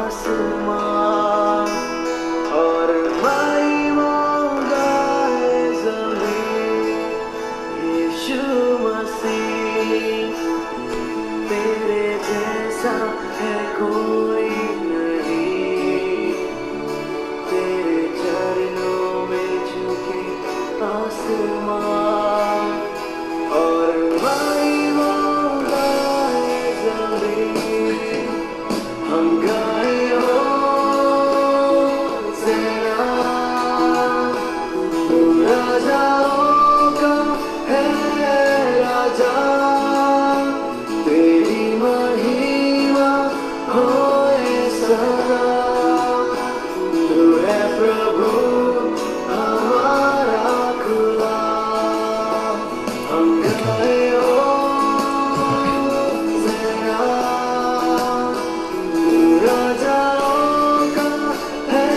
आसमां और गाए ज़मीं। यीशु मसीह तेरे जैसा है कोई नहीं, तेरे चरणों में झुके आसमां और गाए ज़मीं। हम गाए होसेना, तू राजाओं का है राजा, तेरी महिमा होए सदा। तू है प्रभु हमारा खुदा। हम गाए होसेना, तू राजाओं का है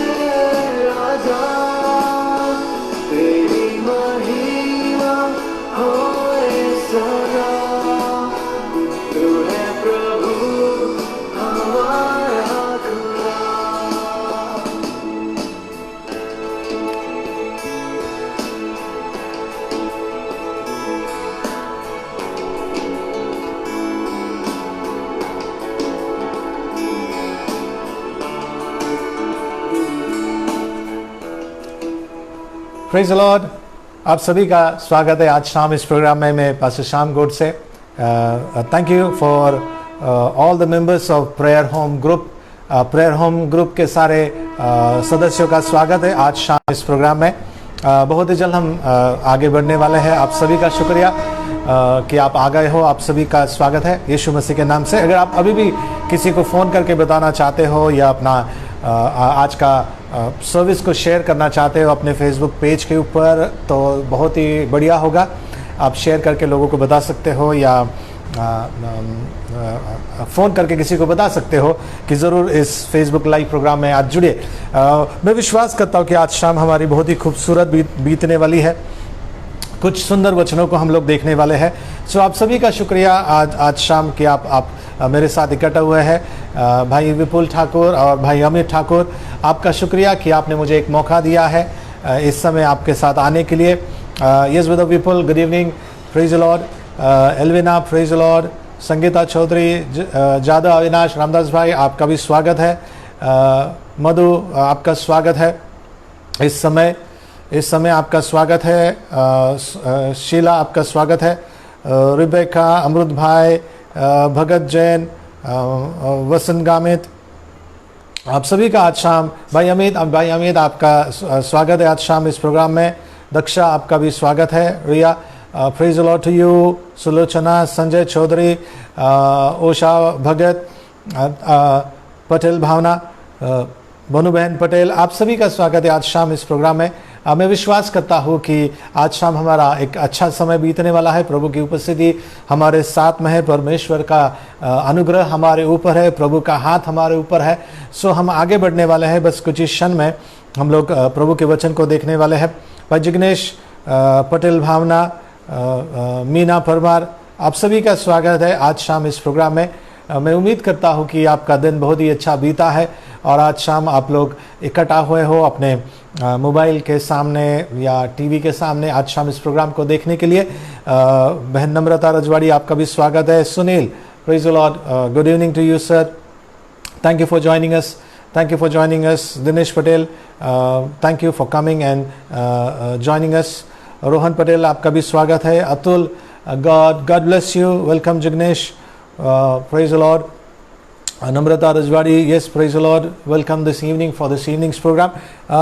राजा, तेरी महिमा होए सदा। तू है प्रभु हमारा खुदा। Praise the Lord. आप सभी का स्वागत है आज शाम इस प्रोग्राम में। मैं पास्टर श्याम गोड से thank you for all the members of prayer home group. Prayer home group के सारे सदस्यों का स्वागत है आज शाम इस प्रोग्राम में। बहुत ही जल्द हम आगे बढ़ने वाले हैं। आप सभी का शुक्रिया कि आप आ गए हो। आप सभी का स्वागत है यीशु मसीह के नाम से। अगर आप अभी भी किसी को फ़ोन करके बताना चाहते हो या अपना आज का सर्विस को शेयर करना चाहते हो अपने फेसबुक पेज के ऊपर, तो बहुत ही बढ़िया होगा। आप शेयर करके लोगों को बता सकते हो या फ़ोन करके किसी को बता सकते हो कि ज़रूर इस फेसबुक लाइव प्रोग्राम में आज जुड़िए। मैं विश्वास करता हूँ कि आज शाम हमारी बहुत ही खूबसूरत बीतने वाली है। कुछ सुंदर वचनों को हम लोग देखने वाले हैं। सो आप सभी का शुक्रिया आज शाम कि आप मेरे साथ इकट्ठा हुए हैं। भाई विपुल ठाकुर और भाई अमित ठाकुर, आपका शुक्रिया कि आपने मुझे एक मौका दिया है इस समय आपके साथ आने के लिए। Yes brother Vipul, good evening, praise the Lord. Elvina, praise the Lord. Sangeeta Chaudhary, Jadhav Avinash, Ramdas भाई, आपका भी स्वागत है। मधु, आपका स्वागत है इस समय आपका स्वागत है। शीला, आपका स्वागत है। रिबेका, अमृत भाई, भगत जैन, वसंत गामित, आप सभी का आज शाम। भाई अमित आपका स्वागत है आज शाम इस प्रोग्राम में। दक्षा, आपका भी स्वागत है। Riya, praise the lord to you. Sulochana, Sanjay Chaudhary, Osha Bhagat, Patel Bhavna, Banu बहन पटेल, आप सभी का स्वागत है आज शाम इस प्रोग्राम में। मैं विश्वास करता हूँ कि आज शाम हमारा एक अच्छा समय बीतने वाला है। प्रभु की उपस्थिति हमारे साथ में है, परमेश्वर का अनुग्रह हमारे ऊपर है, प्रभु का हाथ हमारे ऊपर है। सो हम आगे बढ़ने वाले हैं। बस कुछ ही क्षण में हम लोग प्रभु के वचन को देखने वाले हैं। भाई जिग्नेश, पटेल भावना, मीना परमार, आप सभी का स्वागत है आज शाम इस प्रोग्राम में। मैं उम्मीद करता हूँ कि आपका दिन बहुत ही अच्छा बीता है और आज शाम आप लोग इकट्ठा हुए हो अपने मोबाइल के सामने या टीवी के सामने आज शाम इस प्रोग्राम को देखने के लिए। बहन नम्रता रजवाड़ी, आपका भी स्वागत है। Sunil, praise the Lord, good evening to you sir, thank you for joining us. Dinesh Patel, thank you for coming and joining us. Rohan Patel, आपका भी स्वागत है। Atul, God bless you, welcome. Jignesh, praise the Lord. Namrata Rajwadi, yes, praise the Lord, welcome this evening for this evening's program.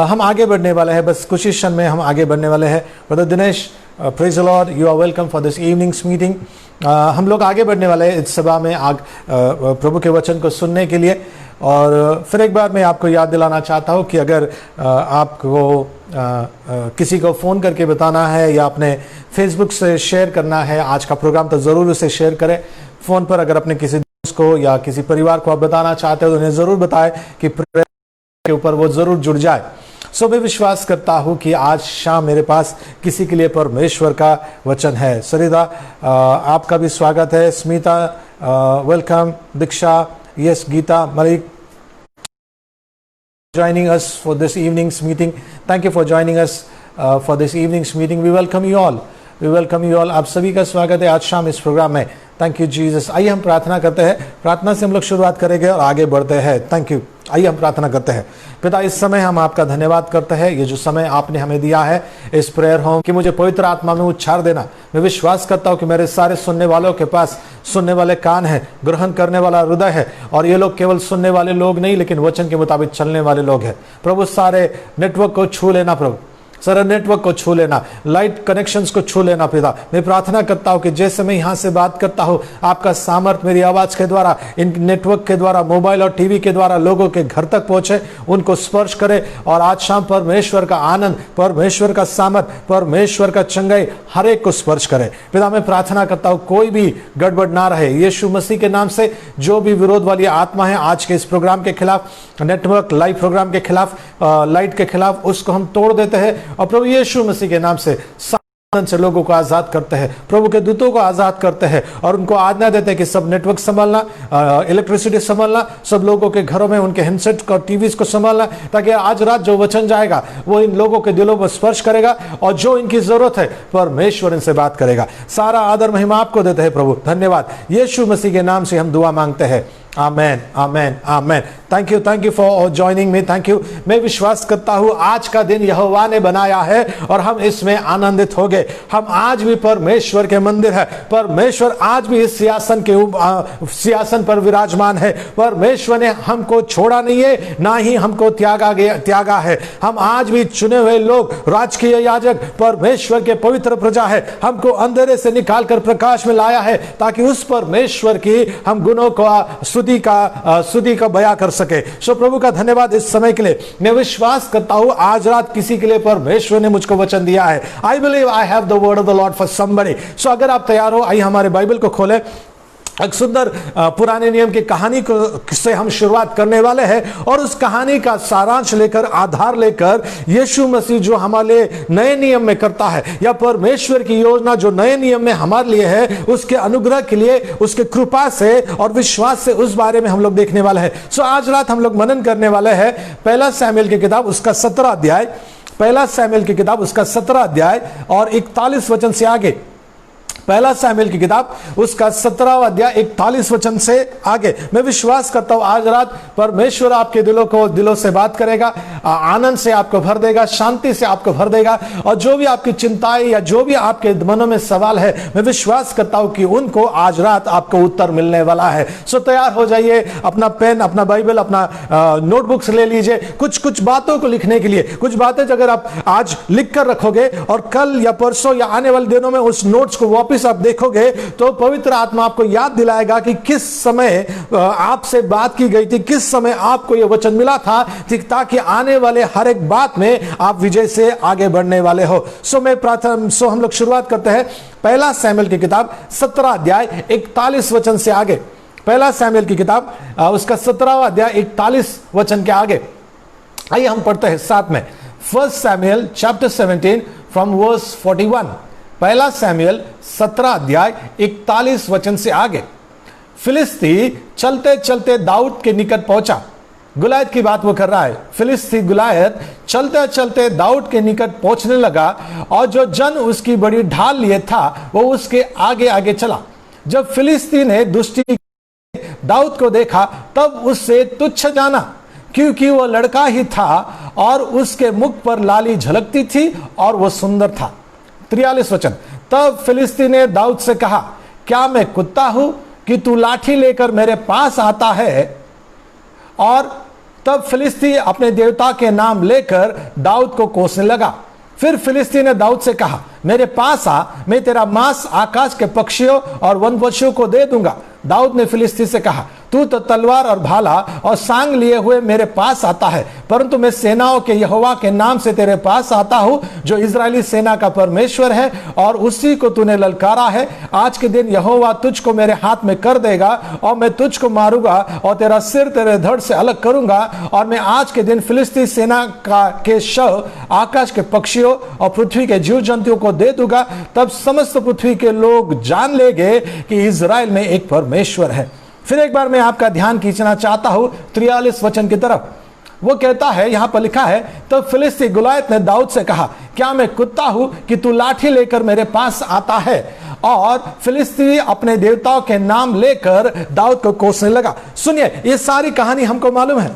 हम आगे बढ़ने वाले हैं, बस कुछ ही क्षण में हम आगे बढ़ने वाले हैं। Brother Dinesh, praise the Lord, you are welcome for this evening's meeting. हम लोग आगे बढ़ने वाले हैं इस सभा में प्रभु के वचन को सुनने के लिए। और फिर एक बार मैं आपको याद दिलाना चाहता हूँ कि अगर आपको किसी को फ़ोन करके बताना है या अपने फेसबुक से शेयर करना है आज का प्रोग्राम, तो ज़रूर उसे शेयर करें। फ़ोन पर अगर अपने किसी दोस्त को या किसी परिवार को आप बताना चाहते हो तो उन्हें ज़रूर बताएं कि प्रेयर के ऊपर वो ज़रूर जुड़ जाए। सो मैं विश्वास करता हूँ कि आज शाम मेरे पास किसी के लिए परमेश्वर का वचन है। सरिता, आपका भी स्वागत है। Smita, welcome. Diksha, yes. Geeta, Malik, joining us for this evening's meeting. Thank you for joining us for this evening's meeting. We welcome you all. We welcome you all. आप सभी का स्वागत है आज शाम इस प्रोग्राम में. Thank you Jesus. आइए हम प्रार्थना करते हैं. प्रार्थना से हम लोग शुरुआत करेंगे और आगे बढ़ते हैं. Thank you. आइए हम प्रार्थना करते हैं. पिता, इस समय हम आपका धन्यवाद करते हैं. ये जो समय आपने हमें दिया है इस प्रेयर होम कि मुझे पवित्र आत्मा में उच्चार देना. मैं विश्वास करता हूँ कि मेरे सारे सुनने वालों के पास सुनने वाले कान है, ग्रहण करने वाला हृदय है, और ये लोग केवल सुनने वाले लोग नहीं लेकिन वचन के मुताबिक चलने वाले लोग हैं. प्रभु सारे नेटवर्क को छू लेना, प्रभु सारा नेटवर्क को छू लेना, लाइट कनेक्शंस को छू लेना. पिता, मैं प्रार्थना करता हूं कि जैसे मैं यहां से बात करता हूं आपका सामर्थ मेरी आवाज के द्वारा, इन नेटवर्क के द्वारा, मोबाइल और टीवी के द्वारा लोगों के घर तक पहुंचे, उनको स्पर्श करे, और आज शाम परमेश्वर का आनंद, परमेश्वर का सामर्थ, परमेश्वर का चंगाई हर एक को स्पर्श करे. पिता, मैं प्रार्थना करता हूं कोई भी गड़बड़ ना रहे. यीशु मसीह के नाम से जो भी विरोध वाली आत्मा है आज के इस प्रोग्राम के खिलाफ, नेटवर्क लाइव प्रोग्राम के खिलाफ, लाइट के खिलाफ, उसको हम तोड़ देते हैं और प्रभु यीशु मसीह के नाम से से लोगों को आजाद करते हैं. प्रभु के दूतों को आजाद करते हैं और उनको आज्ञा देते हैं कि सब नेटवर्क संभालना, इलेक्ट्रिसिटी संभालना, सब लोगों के घरों में उनके हैंडसेट और टीवीज को संभालना, ताकि आज रात जो वचन जाएगा वो इन लोगों के दिलों पर स्पर्श करेगा और जो इनकी जरूरत है परमेश्वर इनसे बात करेगा. सारा आदर महिमा आपको देते हैं प्रभु. धन्यवाद. यीशु मसीह के नाम से हम दुआ मांगते हैं. Amen, amen, amen. Thank you for joining me. Thank you. मैं विश्वास करता हूं आज का दिन यहोवा ने बनाया है और हम इसमें आनंदित हो गए. हम आज भी परमेश्वर के मंदिर है. परमेश्वर आज भी इस सिंहासन पर विराजमान है. परमेश्वर ने हमको छोड़ा नहीं है, ना ही हमको त्यागा है. हम आज भी चुने हुए लोग, राजकीय याजक, परमेश्वर के पवित्र प्रजा है. हमको अंधेरे से निकालकर प्रकाश में लाया है ताकि उस परमेश्वर की हम गुणों को स्तुति का बयां कर सके. सो प्रभु का धन्यवाद इस समय के लिए. मैं विश्वास करता हूं आज रात किसी के लिए परमेश्वर ने मुझको वचन दिया है. I believe I have the word of the Lord for somebody. So अगर आप तैयार हो, आइए हमारे बाइबल को खोलें. एक सुंदर पुराने नियम की कहानी से हम शुरुआत करने वाले हैं और उस कहानी का सारांश लेकर, आधार लेकर, यीशु मसीह जो हमारे नए नियम में करता है, या परमेश्वर की योजना जो नए नियम में हमारे लिए है, उसके अनुग्रह के लिए, उसके कृपा से और विश्वास से, उस बारे में हम लोग देखने वाले हैं. सो आज रात हम लोग मनन करने वाले हैं पहला शमूएल की किताब उसका 17 अध्याय, पहला शमूएल की किताब उसका 17 अध्याय और 41 वचन से आगे. पहला शमूएल की किताब उसका 17वां अध्याय 41 वचन से आगे. मैं विश्वास करता हूं आज रात परमेश्वर आपके दिलों से बात करेगा, आनंद से आपको भर देगा, शांति से आपको भर देगा, और जो भी आपकी चिंताएं या जो भी आपके मनों में सवाल है, मैं विश्वास करता हूं कि उनको आज रात आपको उत्तर मिलने वाला है. सो तैयार हो जाइए. अपना पेन, अपना बाइबल, अपना नोटबुक्स ले लीजिए. कुछ बातों को लिखने के लिए, कुछ बातें अगर आप आज लिख कर रखोगे और कल या परसों या आने वाले दिनों में उस नोट्स को वापस आप देखोगे तो पवित्र आत्मा आपको याद दिलाएगा कि किस समय आपसे बात की गई थी, किस समय आपको यह वचन मिला था, ताकि आने वाले हर एक बात में आप विजय से आगे बढ़ने वाले हो. सो हम लोग शुरुआत करते हैं पहला शमूएल की किताब 17 अध्याय 41 वचन से आगे. पहला शमूएल की किताब उसका 17वां अध्याय 41 वचन के आगे. आइए हम पढ़ते हैं साथ में. फर्स्ट शमूएल चैप्टर 17 फ्रॉम वर्स 41. पहला शमूएल 17 अध्याय 41 वचन से आगे. फिलिस्ती चलते चलते दाऊद के निकट पहुंचा. गुलायत की बात वो कर रहा है. फिलिस्ती गुलायत चलते चलते दाऊद के निकट पहुंचने लगा और जो जन उसकी बड़ी ढाल लिए था वो उसके आगे आगे चला. जब फिलिस्ती ने दुष्टी दाऊद को देखा तब उससे तुच्छ जाना, क्योंकि वो लड़का ही था और उसके मुख पर लाली झलकती थी और वो सुंदर था. 43 वचन. तब फिलिस्ती ने दाऊद से कहा, क्या मैं कुत्ता हूं कि तू लाठी लेकर मेरे पास आता है? और तब फिलिस्ती अपने देवता के नाम लेकर दाऊद को कोसने लगा. फिर फिलिस्ती ने दाऊद से कहा, मेरे पास आ, मैं तेरा मांस आकाश के पक्षियों और वन पक्षियों को दे दूंगा. दाऊद ने फिलिस्ती से कहा, तू तो तलवार और भाला और सांग लिए हुए मेरे पास आता है, परंतु मैं सेनाओं के यहोवा के नाम से तेरे पास आता हूं, जो इजरायली सेना का परमेश्वर है, और उसी को तूने ललकारा है. आज के दिन यहोवा तुझको मेरे हाथ में कर देगा और मैं तुझको मारूंगा और तेरा सिर तेरे धड़ से अलग करूंगा. और मैं आज के दिन फिलिस्ती सेना के शव आकाश के पक्षियों और पृथ्वी के जीव जंतुओं को दे दूंगा. तब समस्त पृथ्वी के लोग जान लेंगे कि इजराइल में एक परमेश्वर है. फिर एक बार मैं आपका ध्यान खींचना चाहता हूं 43 वचन की तरफ. वो कहता है, यहां पर लिखा है, तो फिलिस्ती गुलायत ने दाऊद से कहा, क्या मैं कुत्ता हूं कि तू लाठी लेकर मेरे पास आता है? और फिलिस्ती अपने देवताओं के नाम लेकर दाऊद को कोसने लगा। सुनिए, ये सारी कहानी हमको मालूम है।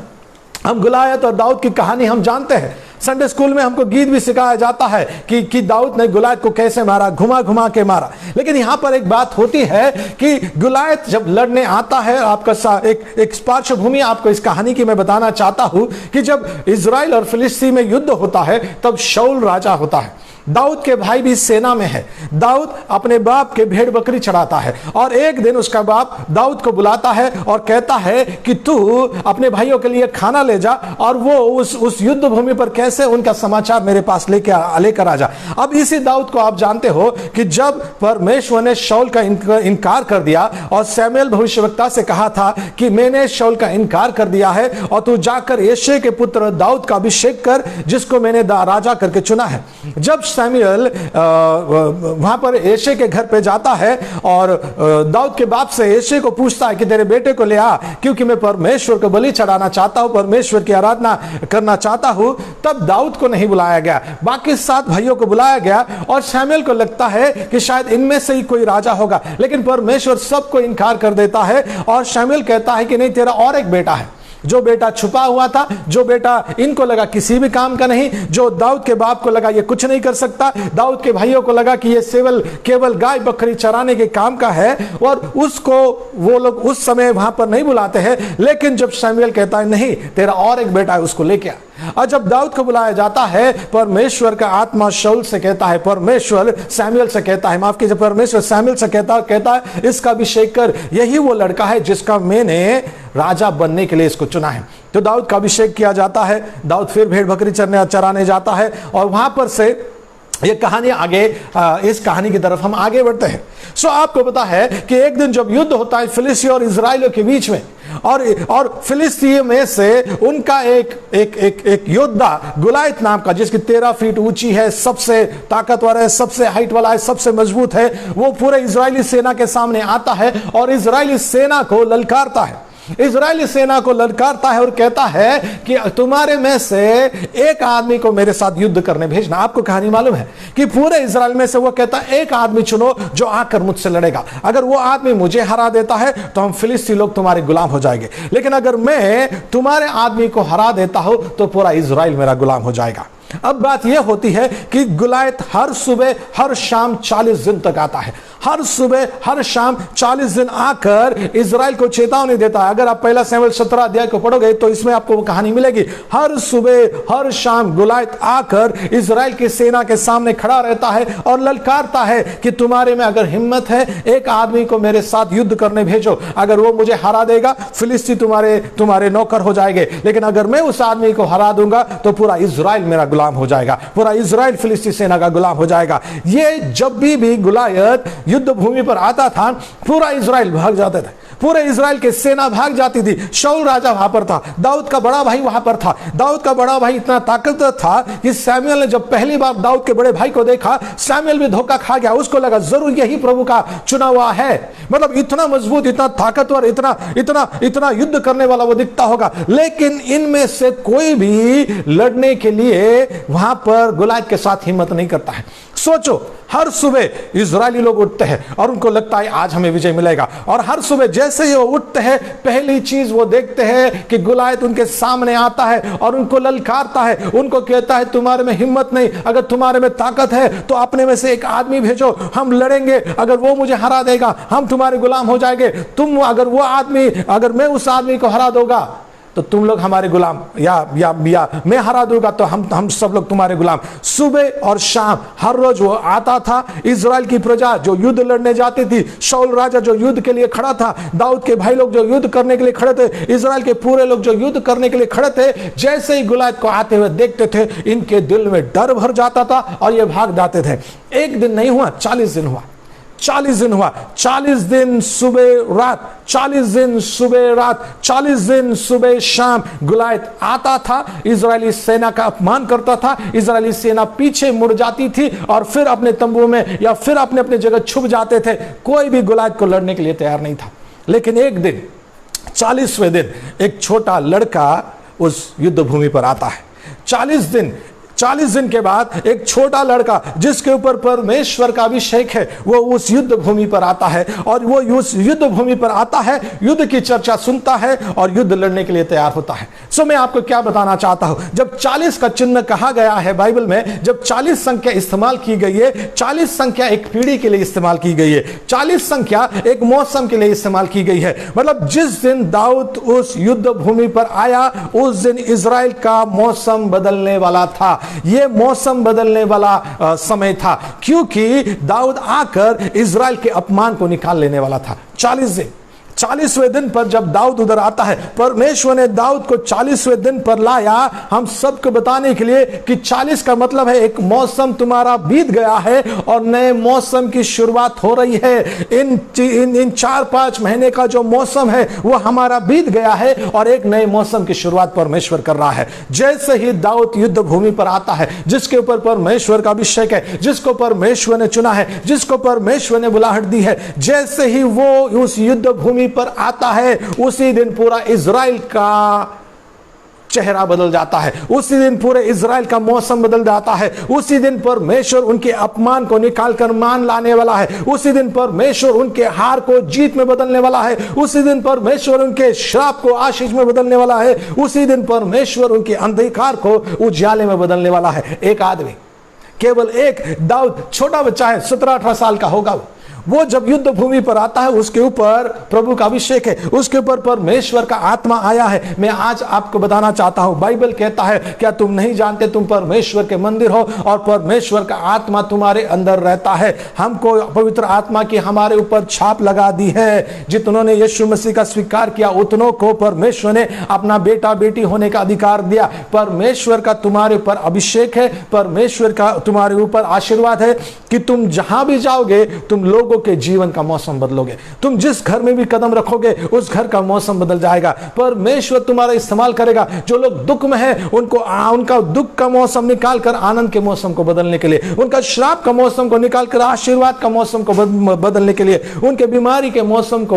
हम गुलायत और दाऊद की कहानी हम जानते हैं। संडे स्कूल में हमको गीत भी सिखाया जाता है कि दाऊद ने गुलायत को कैसे मारा, घुमा घुमा के मारा। लेकिन यहां पर एक बात होती है कि गुलायत जब लड़ने आता है, आपका एक पार्श्वभूमि आपको इस कहानी की मैं बताना चाहता हूं कि जब इजराइल और फिलिस्ती में युद्ध होता है तब शाऊल राजा होता है। दाऊद के भाई भी सेना में है। दाऊद अपने बाप के भेड़ बकरी चढ़ाता है और एक दिन उसका बाप दाऊद को बुलाता है और कहता है कि तू अपने भाइयों के लिए खाना ले जा और वो उस युद्ध भूमि पर कैसे उनका समाचार मेरे पास लेकर आ जा। अब इसी दाऊद को आप जानते हो कि जब परमेश्वर ने शाऊल का इनकार कर दिया और सैमुएल भविष्यवक्ता से कहा था कि मैंने शाऊल का इनकार कर दिया है और तू जाकर यिशै के पुत्र दाऊद का अभिषेक कर, जिसको मैंने राजा करके चुना है। जब सैमुएल वहां पर यिशै के घर पे जाता है और दाऊद के बाप से यिशै को पूछता है कि तेरे बेटे को ले आ, क्योंकि मैं परमेश्वर को बलि चढ़ाना चाहता हूं, परमेश्वर की आराधना करना चाहता हूं। तब दाऊद को नहीं बुलाया गया, बाकी 7 भाइयों को बुलाया गया और सैमुएल को लगता है कि शायद इनमें से ही कोई राजा होगा, लेकिन परमेश्वर सबको इनकार कर देता है और सैमुएल कहता है कि नहीं, तेरा और एक बेटा है। जो बेटा छुपा हुआ था, जो बेटा इनको लगा किसी भी काम का नहीं, जो दाऊद के बाप को लगा ये कुछ नहीं कर सकता, दाऊद के भाइयों को लगा कि ये केवल गाय बकरी चराने के काम का है, और उसको वो लोग उस समय वहां पर नहीं बुलाते हैं। लेकिन जब सैमुएल कहता है नहीं, तेरा और एक बेटा है, उसको लेके आ। और जब दाऊद को बुलाया जाता है, परमेश्वर का आत्मा शाऊल से कहता है, परमेश्वर सैमुएल से कहता है, माफ कीजिए, परमेश्वर सैमुएल से कहता है इसका अभिषेक कर, यही वो लड़का है जिसका मैंने राजा बनने के लिए इसको चुना है। तो दाऊद का अभिषेक किया जाता है। दाऊद फिर भेड़ बकरी चराने जाता है और वहां पर से ये कहानी आगे, इस कहानी की तरफ हम आगे बढ़ते हैं। सो आपको पता है कि एक दिन जब युद्ध होता है फिलिस्ती और इजराइलियों के बीच में, और फिलिस्ती में से उनका एक योद्धा गुलायत नाम का, जिसकी 13 फीट ऊंची है, सबसे ताकतवर है, सबसे हाइट वाला है, सबसे मजबूत है, वो पूरे इजरायली सेना के सामने आता है और इजरायली सेना को ललकारता है। इजरायली सेना को ललकारता है और कहता है कि तुम्हारे में से एक आदमी को मेरे साथ युद्ध करने भेजना। आपको कहानी मालूम है कि पूरे इजराइल में से वो कहता है एक आदमी चुनो जो आकर मुझसे लड़ेगा। अगर वो आदमी मुझे हरा देता है तो हम फिलिस्ती लोग तुम्हारे गुलाम हो जाएंगे, लेकिन अगर मैं तुम्हारे आदमी को हरा देता हूं तो पूरा इजराइल मेरा गुलाम हो जाएगा। अब बात यह होती है कि गुलायत हर सुबह हर शाम 40 दिन तक आता है। हर सुबह हर शाम 40 दिन आकर इजराइल को चेतावनी देता है। अगर आप पहला सैमुएल 17 अध्याय को पढ़ोगे तो इसमें आपको वो कहानी मिलेगी। हर सुबह हर शाम गुलायत आकर इजराइल की सेना के सामने खड़ा रहता है और ललकारता है कि तुम्हारे में अगर हिम्मत है, एक आदमी को मेरे साथ युद्ध करने भेजो। अगर वो मुझे हरा देगा, फिलिस्ती तुम्हारे नौकर हो जाएंगे, लेकिन अगर मैं उस आदमी को हरा दूंगा तो पूरा इजराइल मेरा गुलाम हो जाएगा, पूरा इजराइल फिलिस्ती सेना का गुलाम हो जाएगा। ये जब भी गुलायत युद्ध भूमि पर आता था, पूरा इजराइल भाग जाते थे, पूरे इजराइल की सेना भाग जाती थी। शाऊल राजा वहां पर था, दाऊद का बड़ा भाई वहां पर था। दाऊद का बड़ा भाई इतना ताकतवर था कि सैमुएल ने जब पहली बार दाऊद के बड़े भाई को देखा, सैमुएल भी धोखा खा गया। उसको लगा जरूर यही प्रभु का चुना हुआ है, मतलब इतना मजबूत, इतना ताकतवर, इतना युद्ध करने वाला वो दिखता होगा। लेकिन इनमें से कोई भी लड़ने के लिए वहां पर गुलायत के साथ हिम्मत नहीं करता है। सोचो, हर सुबह इजरायली लोग उठते हैं और उनको लगता है आज हमें विजय मिलेगा, और हर सुबह जैसे ही वो उठते हैं पहली चीज वो देखते हैं कि गुलायत उनके सामने आता है और उनको ललकारता है, उनको कहता है तुम्हारे में हिम्मत नहीं, अगर तुम्हारे में ताकत है तो अपने में से एक आदमी भेजो, हम लड़ेंगे, अगर वो मुझे हरा देगा हम तुम्हारे गुलाम हो जाएंगे। अगर मैं उस आदमी को हरा दूंगा तो तुम लोग हमारे गुलाम, या मैं हरा दूंगा तो हम सब लोग तुम्हारे गुलाम। सुबह और शाम हर रोज वो आता था। इजराइल की प्रजा जो युद्ध लड़ने जाती थी, शाऊल राजा जो युद्ध के लिए खड़ा था, दाऊद के भाई लोग जो युद्ध करने के लिए खड़े थे, इजराइल के पूरे लोग जो युद्ध करने के लिए खड़े थे, जैसे ही गुलायत को आते हुए देखते थे इनके दिल में डर भर जाता था और ये भाग जाते थे। एक दिन नहीं हुआ, 40 दिन हुआ, 40 दिन हुआ, 40 दिन सुबह रात, 40 दिन सुबह रात, 40 दिन सुबह शाम गुलायत आता था, इजरायली सेना का अपमान करता था, इजरायली सेना पीछे मुड़ जाती थी और फिर अपने तंबू में या फिर अपने अपने जगह छुप जाते थे। कोई भी गुलायत को लड़ने के लिए तैयार नहीं था। लेकिन एक दिन 40वें दिन एक छोटा लड़का उस युद्ध भूमि पर आता है। 40 दिन के बाद एक छोटा लड़का जिसके ऊपर परमेश्वर का अभिषेक है, वो उस युद्ध भूमि पर आता है और वो उस युद्ध भूमि पर आता है, युद्ध की चर्चा सुनता है और युद्ध लड़ने के लिए तैयार होता है। सो मैं आपको क्या बताना चाहता हूं, जब 40 का चिन्ह कहा गया है बाइबल में, जब 40 संख्या इस्तेमाल की गई है, 40 संख्या एक पीढ़ी के लिए इस्तेमाल की गई है, 40 संख्या एक मौसम के लिए इस्तेमाल की गई है। मतलब जिस दिन दाऊद उस युद्ध भूमि पर आया, उस दिन इजराइल का मौसम बदलने वाला था। यह मौसम बदलने वाला समय था, क्योंकि दाऊद आकर इजराइल के अपमान को निकाल लेने वाला था। 40 दिन, 40वें दिन पर जब दाऊद उधर आता है, परमेश्वर ने दाऊद को 40वें दिन पर लाया हम सबको बताने के लिए कि 40 का मतलब है एक मौसम तुम्हारा बीत गया है और नए मौसम की शुरुआत हो रही है। इन 4-5 महीने का जो मौसम है वो हमारा बीत गया है और एक नए मौसम की शुरुआत परमेश्वर कर रहा है। जैसे ही दाऊद युद्ध भूमि पर आता है, जिसके ऊपर परमेश्वर का अभिषेक है, जिसको परमेश्वर ने चुना है, जिसको परमेश्वर ने बुलाहट दी है, जैसे ही वो उस युद्ध भूमि पर आता है, उसी दिन पूरा इजराइल का चेहरा बदल जाता है, उसी दिन पूरे इजराइल का मौसम बदल जाता है। उसी दिन परमेश्वर उनके अपमान को निकालकर मान लाने वाला है। उसी दिन परमेश्वर उनके हार को जीत में बदलने वाला है। उसी दिन परमेश्वर उनके श्राप को आशीष में बदलने वाला है। उसी दिन परमेश्वर उनके अंधकार को उजाले में बदलने वाला है। एक आदमी, केवल एक दाऊद, छोटा बच्चा है, 17-18 साल का होगा, वो जब युद्ध भूमि पर आता है, उसके ऊपर प्रभु का अभिषेक है, उसके ऊपर परमेश्वर का आत्मा आया है। मैं आज आपको बताना चाहता हूं, बाइबल कहता है, क्या तुम नहीं जानते तुम परमेश्वर के मंदिर हो और परमेश्वर का आत्मा तुम्हारे अंदर रहता है। हमको पवित्र आत्मा की हमारे ऊपर छाप लगा दी है। जितनों ने यीशु मसीह का स्वीकार किया, उतनों को परमेश्वर ने अपना बेटा बेटी होने का अधिकार दिया। परमेश्वर का तुम्हारे ऊपर अभिषेक है, परमेश्वर का तुम्हारे ऊपर आशीर्वाद है कि तुम जहां भी जाओगे तुम लोगों के जीवन का मौसम बदलोगे। तुम जिस घर में भी कदम रखोगे उस घर का मौसम बदल जाएगा। परमेश्वर तुम्हारा इस्तेमाल करेगा। जो लोग दुख में हैं उनको उनका दुख का मौसम निकालकर आनंद के मौसम को बदलने के लिए, उनका श्राप का मौसम को निकालकर आशीर्वाद का मौसम को बदलने के लिए, उनके बीमारी के मौसम को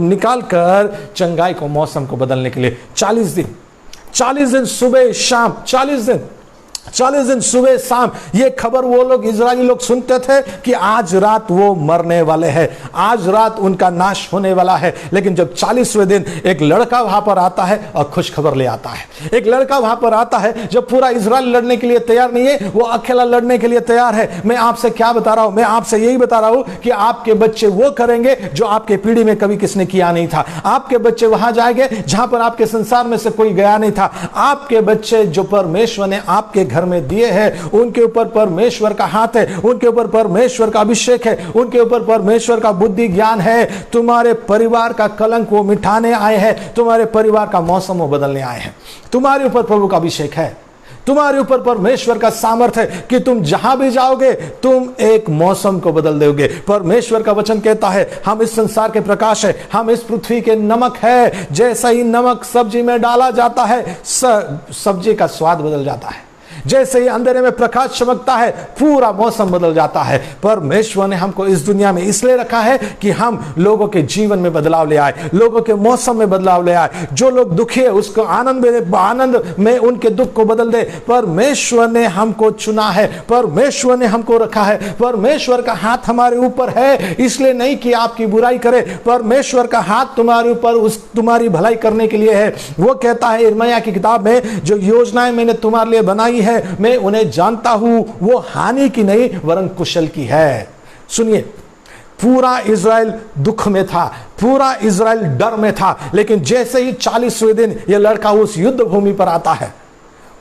निकालकर चंगाई को मौसम को बदलने के लिए। 40 दिन सुबह शाम, 40 दिन सुबह शाम ये खबर वो लोग इजरायली लोग सुनते थे कि आज रात वो मरने वाले हैं, आज रात उनका नाश होने वाला है। लेकिन जब 40वें दिन एक लड़का वहां पर आता है और खुश खबर ले आता है। एक लड़का वहां पर आता है जब पूरा इजराइल लड़ने के लिए तैयार नहीं है, वो अकेला लड़ने के लिए तैयार है। मैं आपसे क्या बता रहा हूं, मैं आपसे यही बता रहा हूं कि आपके बच्चे वो करेंगे जो आपके पीढ़ी में कभी किसने किया नहीं था। आपके बच्चे वहां जाएंगे जहां पर आपके संसार में से कोई गया नहीं था। आपके बच्चे जो परमेश्वर ने आपके घर में दिए हैं, उनके ऊपर परमेश्वर का हाथ है, उनके ऊपर परमेश्वर का अभिषेक है, उनके ऊपर परमेश्वर का बुद्धि ज्ञान है। तुम्हारे परिवार का कलंक वो मिटाने आए हैं, तुम्हारे परिवार का मौसम वो बदलने आए हैं। तुम्हारे ऊपर प्रभु का अभिषेक है, तुम्हारे ऊपर परमेश्वर का सामर्थ है कि तुम जहां भी जाओगे तुम एक मौसम को बदल दोगे। परमेश्वर का वचन कहता है हम इस संसार के प्रकाश है, हम इस पृथ्वी के नमक है। जैसा ही नमक सब्जी में डाला जाता है, सब्जी का स्वाद बदल जाता है। जैसे ही अंधेरे में प्रकाश चमकता है, पूरा मौसम बदल जाता है। परमेश्वर ने हमको इस दुनिया में इसलिए रखा है कि हम लोगों के जीवन में बदलाव ले आए, लोगों के मौसम में बदलाव ले आए। जो लोग दुखी है उसको आनंद में उनके दुख को बदल दे। परमेश्वर ने हमको चुना है, परमेश्वर ने हमको रखा है। परमेश्वर का हाथ हमारे ऊपर है, इसलिए नहीं कि आपकी बुराई करे। परमेश्वर का हाथ तुम्हारे ऊपर तुम्हारी भलाई करने के लिए है। वो कहता है यिर्मयाह की किताब में, जो योजनाएं मैंने तुम्हारे लिए बनाई है मैं उन्हें जानता हूं, वो हानि की नहीं वरन कुशल की है। सुनिए, पूरा इजराइल दुख में था, पूरा इजराइल डर में था, लेकिन जैसे ही 40वें दिन यह लड़का उस युद्ध भूमि पर आता है,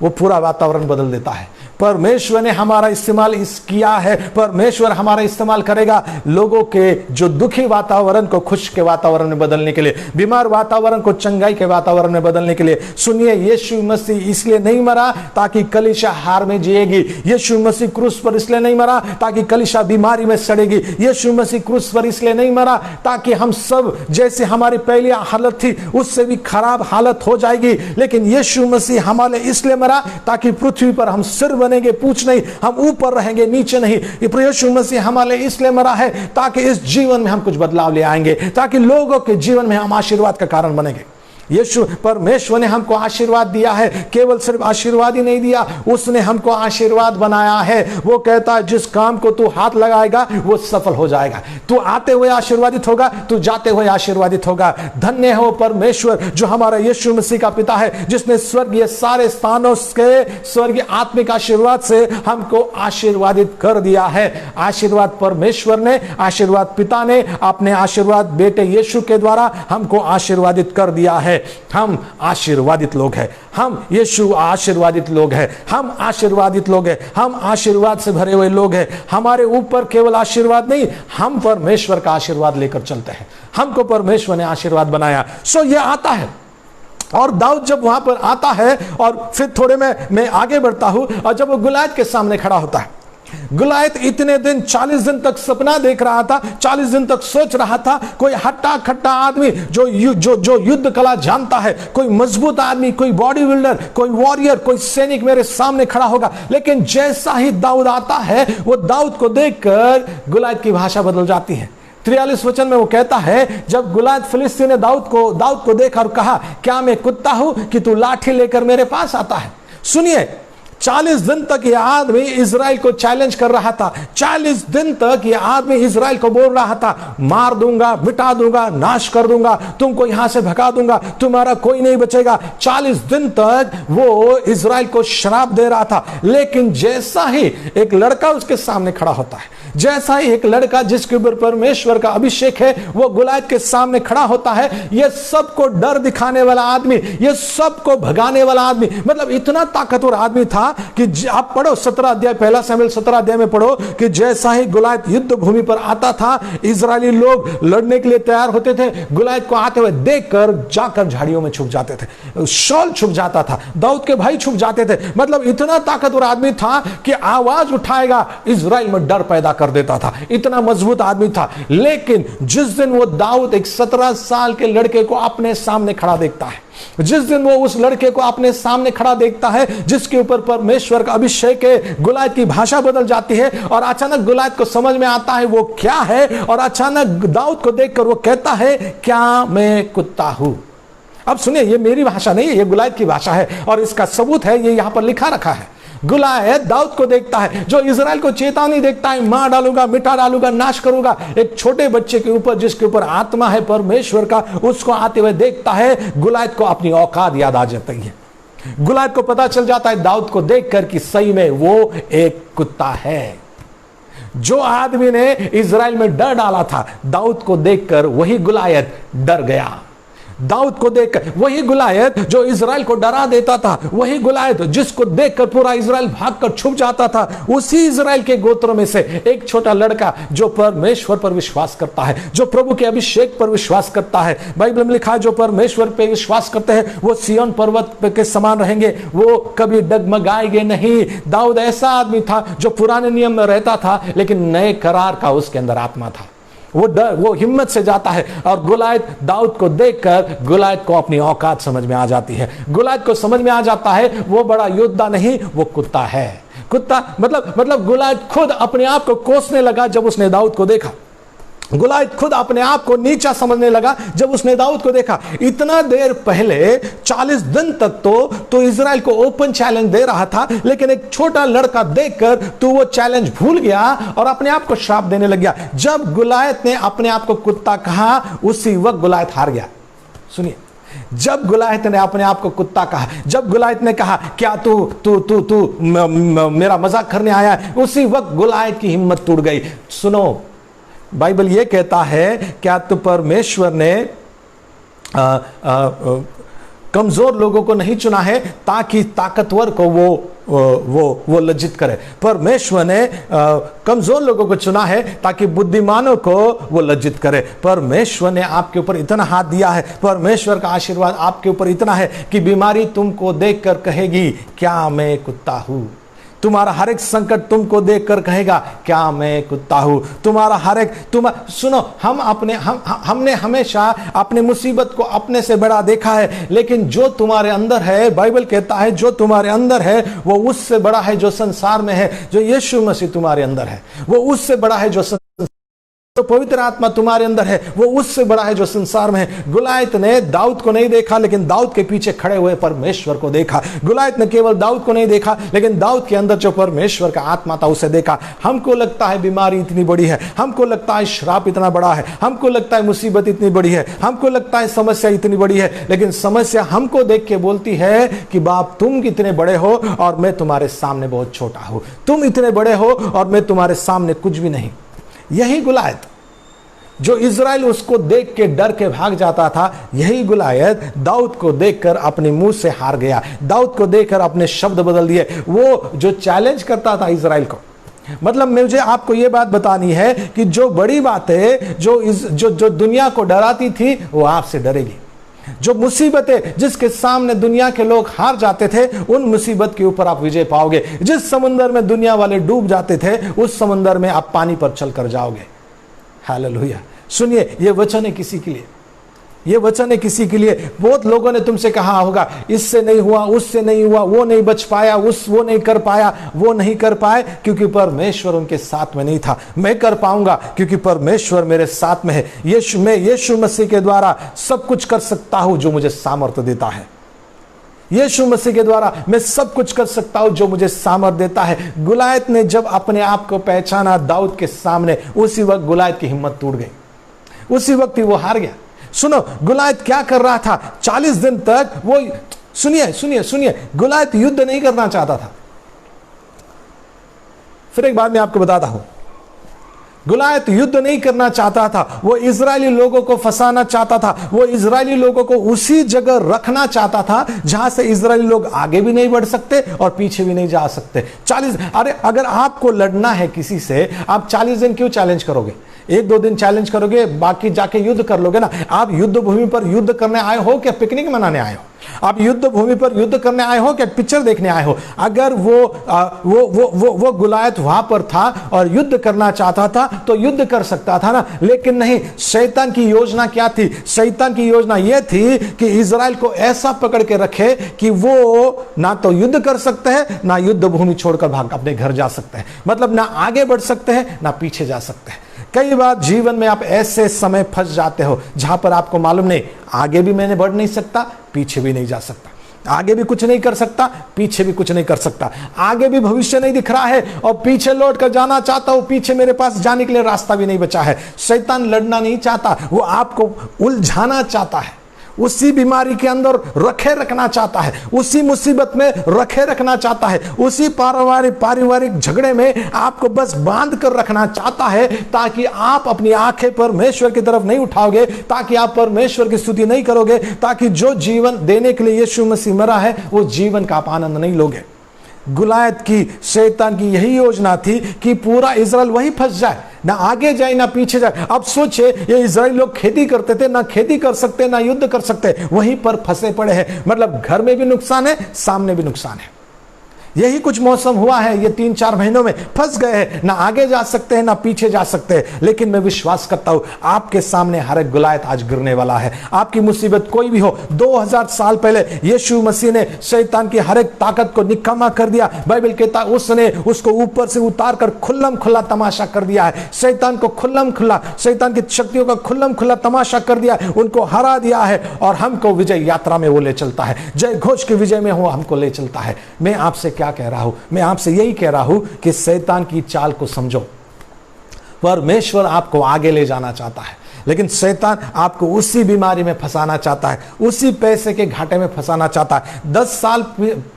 वो पूरा वातावरण बदल देता है। परमेश्वर ने हमारा इस्तेमाल किया है, परमेश्वर हमारा इस्तेमाल करेगा लोगों के जो दुखी वातावरण को खुश के वातावरण में बदलने के लिए, बीमार वातावरण को चंगाई के वातावरण में बदलने के लिए। सुनिए, यीशु मसीह इसलिए नहीं मरा ताकि कलीसिया हार में जिएगी। यीशु मसीह क्रूस पर इसलिए नहीं मरा ताकि कलीसिया बीमारी में सड़ेगी। यीशु मसीह क्रूस पर इसलिए नहीं मरा ताकि हम सब जैसे हमारी पहली हालत थी उससे भी खराब हालत हो जाएगी। लेकिन यीशु मसीह हमारे इसलिए मरा ताकि पृथ्वी पर हम सिर बनेंगे, पूछ नहीं, हम ऊपर रहेंगे, नीचे नहीं। यीशु मसीह हमारे इसलिए मरा है ताकि इस जीवन में हम कुछ बदलाव ले आएंगे, ताकि लोगों के जीवन में हम आशीर्वाद का कारण बनेंगे। यीशु परमेश्वर ने हमको आशीर्वाद दिया है, केवल सिर्फ आशीर्वाद ही नहीं दिया, उसने हमको आशीर्वाद बनाया है। वो कहता है जिस काम को तू हाथ लगाएगा वो सफल हो जाएगा। तू आते हुए आशीर्वादित होगा, तू जाते हुए आशीर्वादित होगा। धन्य हो परमेश्वर जो हमारा यीशु मसीह का पिता है, जिसने स्वर्गीय सारे स्थानों के स्वर्गीय आत्मिक आशीर्वाद से हमको आशीर्वादित कर दिया है। आशीर्वाद परमेश्वर ने, आशीर्वाद पिता ने अपने आशीर्वाद बेटे यीशु के द्वारा हमको आशीर्वादित कर दिया है। हम आशीर्वादित लोग हैं, हम यीशु आशीर्वादित लोग हैं, हम आशीर्वादित लोग हैं, हम आशीर्वाद से भरे हुए लोग हैं। हमारे ऊपर केवल आशीर्वाद नहीं, हम परमेश्वर का आशीर्वाद लेकर चलते हैं। हमको परमेश्वर ने आशीर्वाद बनाया। सो ये आता है, और दाऊद जब वहां पर आता है, और फिर थोड़े मैं आगे बढ़ता हूं, और जब वो गुलायत के सामने खड़ा होता है, गुलायत इतने दिन 40 दिन तक सपना देख रहा था, 40 दिन तक सोच रहा था कोई हट्टा खट्टा आदमी जो युद्ध कला जानता है, कोई मजबूत आदमी, कोई बॉडी बिल्डर, कोई वॉरियर, कोई सैनिक मेरे सामने खड़ा होगा। लेकिन जैसा ही दाऊद आता है, वो दाऊद को देखकर गुलायत की भाषा बदल जाती है। 43 वचन में वो कहता है, जब गुलायत फिलिस्ती ने दाऊद को देखा और कहा, क्या मैं कुत्ता हूं कि तू लाठी लेकर मेरे पास आता है। सुनिए, 40 दिन तक ये आदमी इजराइल को चैलेंज कर रहा था। 40 दिन तक ये आदमी इजराइल को बोल रहा था, मार दूंगा, मिटा दूंगा, नाश कर दूंगा, तुमको यहां से भगा दूंगा, तुम्हारा कोई नहीं बचेगा। 40 दिन तक वो इजराइल को श्राप दे रहा था। लेकिन जैसा ही एक लड़का उसके सामने खड़ा होता है, जैसा ही एक लड़का जिसके ऊपर परमेश्वर का अभिषेक है, वो गुलायत के सामने खड़ा होता है, ये सबको डर दिखाने वाला आदमी, ये सबको भगाने वाला आदमी, मतलब इतना ताकतवर आदमी था कि आप पढ़ो 17 अध्याय, पहला शमूएल 17 अध्याय में पढ़ो कि जैसा ही गुलायत युद्ध भूमि पर आता था, इजरायली लोग लड़ने के लिए तैयार होते थे। गुलायत को आते हुए देखकर जाकर झाड़ियों में छुप जाते थे, शॉल छुप जाता था, दाऊद के भाई छुप जाते थे। मतलब इतना ताकतवर आदमी था कि आवाज उठाएगा इजराइल में डर पैदा कर देता था, इतना मजबूत आदमी था। लेकिन जिस दिन वो दाऊद एक 17 साल के लड़के को अपने सामने खड़ा देखता है, जिस दिन वो उस लड़के को अपने सामने खड़ा देखता है जिसके ऊपर परमेश्वर का अभिषेक है, गुलायत की भाषा बदल जाती है। और अचानक गुलायत को समझ में आता है वो क्या है, और अचानक दाऊद को देखकर वो कहता है, क्या मैं कुत्ता हूं। अब सुनिए, ये मेरी भाषा नहीं है, ये गुलायत की भाषा है, और इसका सबूत है, ये यहां पर लिखा रखा है। गुलायत दाऊद को देखता है, जो इजराइल को चेतावनी देखता है, मार डालूंगा, मिटा डालूंगा, नाश करूंगा। एक छोटे बच्चे के ऊपर, जिसके ऊपर आत्मा है परमेश्वर का, उसको आते हुए देखता है। गुलायत को अपनी औकात याद आ जाती है। गुलायत को पता चल जाता है दाऊद को देखकर कि सही में वो एक कुत्ता है। जो आदमी ने इजराइल में डर डाला था, दाऊद को देखकर वही गुलायत डर गया। दाऊद को देखकर वही गुलायत जो इजराइल को डरा देता था, वही गुलायत जिसको देखकर पूरा इजराइल भागकर छुप जाता था, उसी इजराइल के गोत्रों में से एक छोटा लड़का जो परमेश्वर पर विश्वास करता है, जो प्रभु के अभिषेक पर विश्वास करता है। बाइबल में लिखा है, जो परमेश्वर पे विश्वास करते हैं वो सिय्योन पर्वत के समान रहेंगे, वो कभी डगमगाएंगे नहीं। दाऊद ऐसा आदमी था जो पुराने नियम में रहता था, लेकिन नए करार का उसके अंदर आत्मा था। वो हिम्मत से जाता है, और गुलायत दाऊद को देखकर गुलायत को अपनी औकात समझ में आ जाती है। गुलायत को समझ में आ जाता है वो बड़ा योद्धा नहीं, वो कुत्ता है। कुत्ता मतलब गुलायत खुद अपने आप को कोसने लगा जब उसने दाऊद को देखा। गुलायत खुद अपने आप को नीचा समझने लगा जब उसने दाऊद को देखा। इतना देर पहले 40 दिन तक तो इजराइल को ओपन चैलेंज दे रहा था, लेकिन एक छोटा लड़का देखकर तो वो चैलेंज भूल गया और अपने आप को श्राप देने लग गया। जब गुलायत ने अपने आप को कुत्ता कहा, उसी वक्त गुलायत हार गया। सुनिए, जब गुलायत ने अपने आप को कुत्ता कहा, जब गुलायत ने कहा क्या तू मेरा मजाक करने आया, उसी वक्त गुलायत की हिम्मत टूट गई। सुनो, बाइबल ये कहता है, क्या तो परमेश्वर ने कमजोर लोगों को नहीं चुना है ताकि ताकतवर को वो लज्जित करे। परमेश्वर ने कमजोर लोगों को चुना है ताकि बुद्धिमानों को वो लज्जित करे। परमेश्वर ने आपके ऊपर इतना हाथ दिया है, परमेश्वर का आशीर्वाद आपके ऊपर इतना है कि बीमारी तुमको देखकर कहेगी क्या मैं कुत्ता हूं। तुम्हारा हर एक संकट तुमको देखकर कहेगा क्या मैं कुत्ता हूं। तुम्हारा हर एक सुनो, हमने हमेशा अपने मुसीबत को अपने से बड़ा देखा है, लेकिन जो तुम्हारे अंदर है, बाइबल कहता है जो तुम्हारे अंदर है वो उससे बड़ा है जो संसार में है। जो यीशु मसीह तुम्हारे अंदर है वो उससे बड़ा है जो जो पवित्र आत्मा तुम्हारे अंदर है वो उससे बड़ा है जो संसार में है। गुलायत ने दाऊद को नहीं देखा, लेकिन दाऊद के पीछे खड़े हुए परमेश्वर को देखा। गुलायत ने केवल दाऊद को नहीं देखा, लेकिन दाऊद के अंदर जो परमेश्वर का आत्मा था उसे देखा। हमको लगता है बीमारी इतनी बड़ी है, हमको लगता है श्राप इतना बड़ा है, हमको लगता है मुसीबत इतनी बड़ी है, हमको लगता है समस्या इतनी बड़ी है, लेकिन समस्या हमको देख के बोलती है कि बाप तुम कितने बड़े हो और मैं तुम्हारे सामने बहुत छोटा हूं। तुम इतने बड़े हो और मैं तुम्हारे सामने कुछ भी नहीं। यही गुलायत जो इज़राइल उसको देख के डर के भाग जाता था, यही गुलायत दाऊद को देखकर अपने मुंह से हार गया। दाऊद को देखकर अपने शब्द बदल दिए। वो जो चैलेंज करता था इज़राइल को, मतलब मुझे आपको यह बात बतानी है कि जो बड़ी बातें जो दुनिया को डराती थी वो आपसे डरेगी। जो मुसीबतें जिसके सामने दुनिया के लोग हार जाते थे, उन मुसीबत के ऊपर आप विजय पाओगे। जिस समुंदर में दुनिया वाले डूब जाते थे, उस समुंदर में आप पानी पर चल कर जाओगे। हालेलुया। सुनिए, ये वचन है किसी के लिए, ये वचन है किसी के लिए। बहुत लोगों ने तुमसे कहा होगा इससे नहीं हुआ, उससे नहीं हुआ, वो नहीं बच पाया, वो नहीं कर पाया, वो नहीं कर पाए क्योंकि परमेश्वर उनके साथ में नहीं था। मैं कर पाऊंगा क्योंकि परमेश्वर मेरे साथ में है। मैं यीशु मसीह के द्वारा सब कुछ कर सकता हूं जो मुझे सामर्थ्य देता है। यीशु मसीह के द्वारा मैं सब कुछ कर सकता हूं जो मुझे सामर्थ देता है। गुलायत ने जब अपने आप को पहचाना दाऊद के सामने, उसी वक्त गुलायत की हिम्मत टूट गई, उसी वक्त ही वो हार गया। सुनो, गुलायत क्या कर रहा था 40 दिन तक? वो सुनिए, गुलायत युद्ध नहीं करना चाहता था। फिर एक बात मैं आपको बताता हूं, गुलायत युद्ध नहीं करना चाहता था। वो इजरायली लोगों को फंसाना चाहता था। वो इजरायली लोगों को उसी जगह रखना चाहता था जहां से इजरायली लोग आगे भी नहीं बढ़ सकते और पीछे भी नहीं जा सकते। 40, अरे अगर आपको लड़ना है किसी से, आप 40 दिन क्यों चैलेंज करोगे? 1-2 दिन चैलेंज करोगे, बाकी जाके युद्ध कर लोगे ना। आप युद्ध भूमि पर युद्ध करने आए हो क्या पिकनिक मनाने आए हो? आप युद्ध भूमि पर युद्ध करने आए हो क्या पिक्चर देखने आए हो? अगर वो गुलायत वहां पर था और युद्ध करना चाहता था तो युद्ध कर सकता था ना, लेकिन नहीं। शैतान की योजना क्या थी? शैतान की योजना यह थी कि इजराइल को ऐसा पकड़ के रखे कि वो ना तो युद्ध कर सकते हैं, ना युद्ध भूमि छोड़कर भाग अपने घर जा सकते हैं। मतलब ना आगे बढ़ सकते हैं, ना पीछे जा सकते हैं। कई बार जीवन में आप ऐसे समय फंस जाते हो जहां पर आपको मालूम नहीं, आगे भी मैंने बढ़ नहीं सकता, पीछे भी नहीं जा सकता। आगे भी कुछ नहीं कर सकता, पीछे भी कुछ नहीं कर सकता। आगे भी भविष्य नहीं दिख रहा है और पीछे लौट कर जाना चाहता हूं, पीछे मेरे पास जाने के लिए रास्ता भी नहीं बचा है। शैतान लड़ना नहीं चाहता, वो आपको उलझाना चाहता है, उसी बीमारी के अंदर रखे रखना चाहता है, उसी मुसीबत में रखे रखना चाहता है, उसी पारिवारिक झगड़े में आपको बस बांध कर रखना चाहता है, ताकि आप अपनी आंखें परमेश्वर की तरफ नहीं उठाओगे, ताकि आप परमेश्वर की स्तुति नहीं करोगे, ताकि जो जीवन देने के लिए यीशु मसीह मरा है वो जीवन का आप आनंद नहीं लोगे। गुलायत की, शैतान की यही योजना थी कि पूरा इजराइल वहीं फंस जाए, ना आगे जाए ना पीछे जाए। अब सोचे, ये इजराइल लोग खेती करते थे, ना खेती कर सकते ना युद्ध कर सकते, वहीं पर फंसे पड़े हैं। मतलब घर में भी नुकसान है, सामने भी नुकसान है। यही कुछ मौसम हुआ है, ये 3-4 महीनों में फंस गए हैं, ना आगे जा सकते हैं ना पीछे जा सकते हैं। लेकिन मैं विश्वास करता हूं आपके सामने हर एक गुलायत आज गिरने वाला है। आपकी मुसीबत कोई भी हो, 2000 साल पहले यीशु मसीह ने शैतान की हर एक ताकत को निकम्मा कर दिया। बाइबल कहता उसने उसको ऊपर से उतार कर खुल्लम खुल्ला तमाशा कर दिया है। शैतान को खुल्लम खुल्ला, शैतान की शक्तियों का खुल्लम खुल्ला तमाशा कर दिया है, उनको हरा दिया है और हमको विजय यात्रा में वो ले चलता है। जय घोष की विजय में वो हमको ले चलता है। मैं आपसे क्या कह रहा हूं? मैं आपसे यही कह रहा हूं कि शैतान की चाल को समझो। परमेश्वर आपको आगे ले जाना चाहता है, लेकिन शैतान आपको उसी बीमारी में फंसाना चाहता है, उसी पैसे के घाटे में फंसाना चाहता है। 10 साल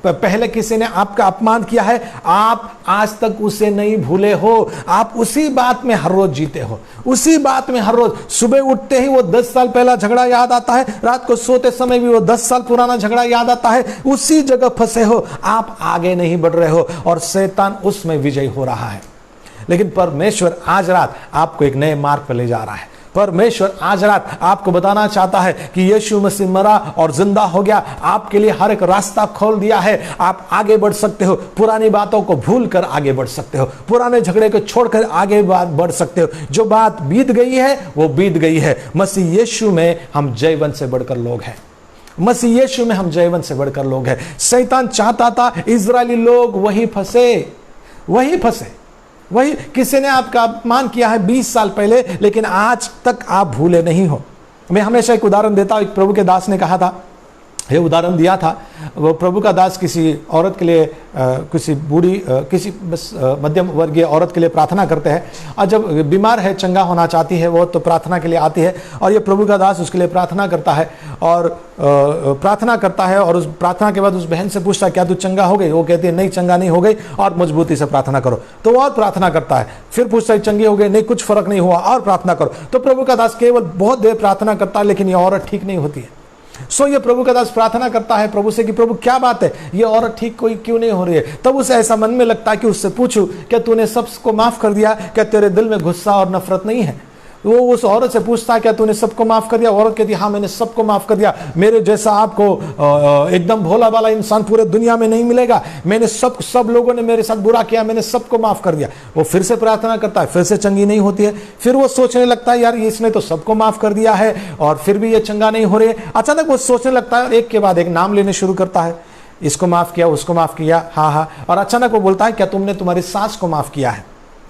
पहले किसी ने आपका अपमान किया है, आप आज तक उसे नहीं भूले हो। आप उसी बात में हर रोज जीते हो, उसी बात में हर रोज। सुबह उठते ही वो 10 साल पहला झगड़ा याद आता है, रात को सोते समय भी वो 10 साल पुराना झगड़ा याद आता है। उसी जगह फंसे हो, आप आगे नहीं बढ़ रहे हो और शैतान उसमें विजयी हो रहा है। लेकिन परमेश्वर आज रात आपको एक नए मार्ग पर ले जा रहा है। परमेश्वर आज रात आपको बताना चाहता है कि यीशु मसीह मरा और जिंदा हो गया, आपके लिए हर एक रास्ता खोल दिया है। आप आगे बढ़ सकते हो, पुरानी बातों को भूल कर आगे बढ़ सकते हो, पुराने झगड़े को छोड़कर आगे बढ़ सकते हो। जो बात बीत गई है वो बीत गई है। मसीह यीशु में हम जयवंत से बढ़कर लोग हैं। मसीह यीशु में हम जयवंत से बढ़कर लोग हैं। शैतान चाहता था इजरायली लोग वहीं फंसे, वही किसी ने आपका अपमान किया है 20 साल पहले, लेकिन आज तक आप भूले नहीं हो। मैं हमेशा एक उदाहरण देता हूं। एक प्रभु के दास ने कहा था, ये उदाहरण दिया था, वो प्रभु का दास किसी औरत के लिए किसी बूढ़ी किसी बस मध्यम वर्गीय औरत के लिए प्रार्थना करते हैं, और जब बीमार है, चंगा होना चाहती है वो, तो प्रार्थना के लिए आती है, और ये प्रभु का दास उसके लिए प्रार्थना करता है, और प्रार्थना करता है, और उस प्रार्थना के बाद उस बहन से पूछता है क्या तू चंगा हो गई? वो कहती है नहीं, चंगा नहीं हो गई, और मजबूती से प्रार्थना करो। तो वो और प्रार्थना करता है, फिर पूछता है चंगी हो गई? नहीं, कुछ फर्क नहीं हुआ, और प्रार्थना करो। तो प्रभु का दास केवल बहुत देर प्रार्थना करता है, लेकिन ये औरत ठीक नहीं होती है। सो ये प्रभु का दास प्रार्थना करता है प्रभु से कि प्रभु क्या बात है, ये औरत ठीक कोई क्यों नहीं हो रही है? तब उसे ऐसा मन में लगता है कि उससे पूछूं, क्या तूने सबको माफ कर दिया? क्या तेरे दिल में गुस्सा और नफरत नहीं है? वो उस औरत से पूछता है क्या तूने सबको माफ कर दिया? औरत कहती है हाँ, मैंने सबको माफ कर दिया। मेरे जैसा आपको एकदम भोला भाला इंसान पूरे दुनिया में नहीं मिलेगा। मैंने सब लोगों ने मेरे साथ बुरा किया, मैंने सबको माफ कर दिया। वो फिर से प्रार्थना करता है, फिर से चंगी नहीं होती है। फिर वो सोचने लगता है यार इसने तो सबको माफ कर दिया है और फिर भी ये चंगा नहीं हो रही है। अचानक वो सोचने लगता है, एक के बाद एक नाम लेने शुरू करता है, इसको माफ किया, उसको माफ किया, हाँ हाँ। और अचानक वो बोलता है क्या तुमने तुम्हारी सास को माफ किया है,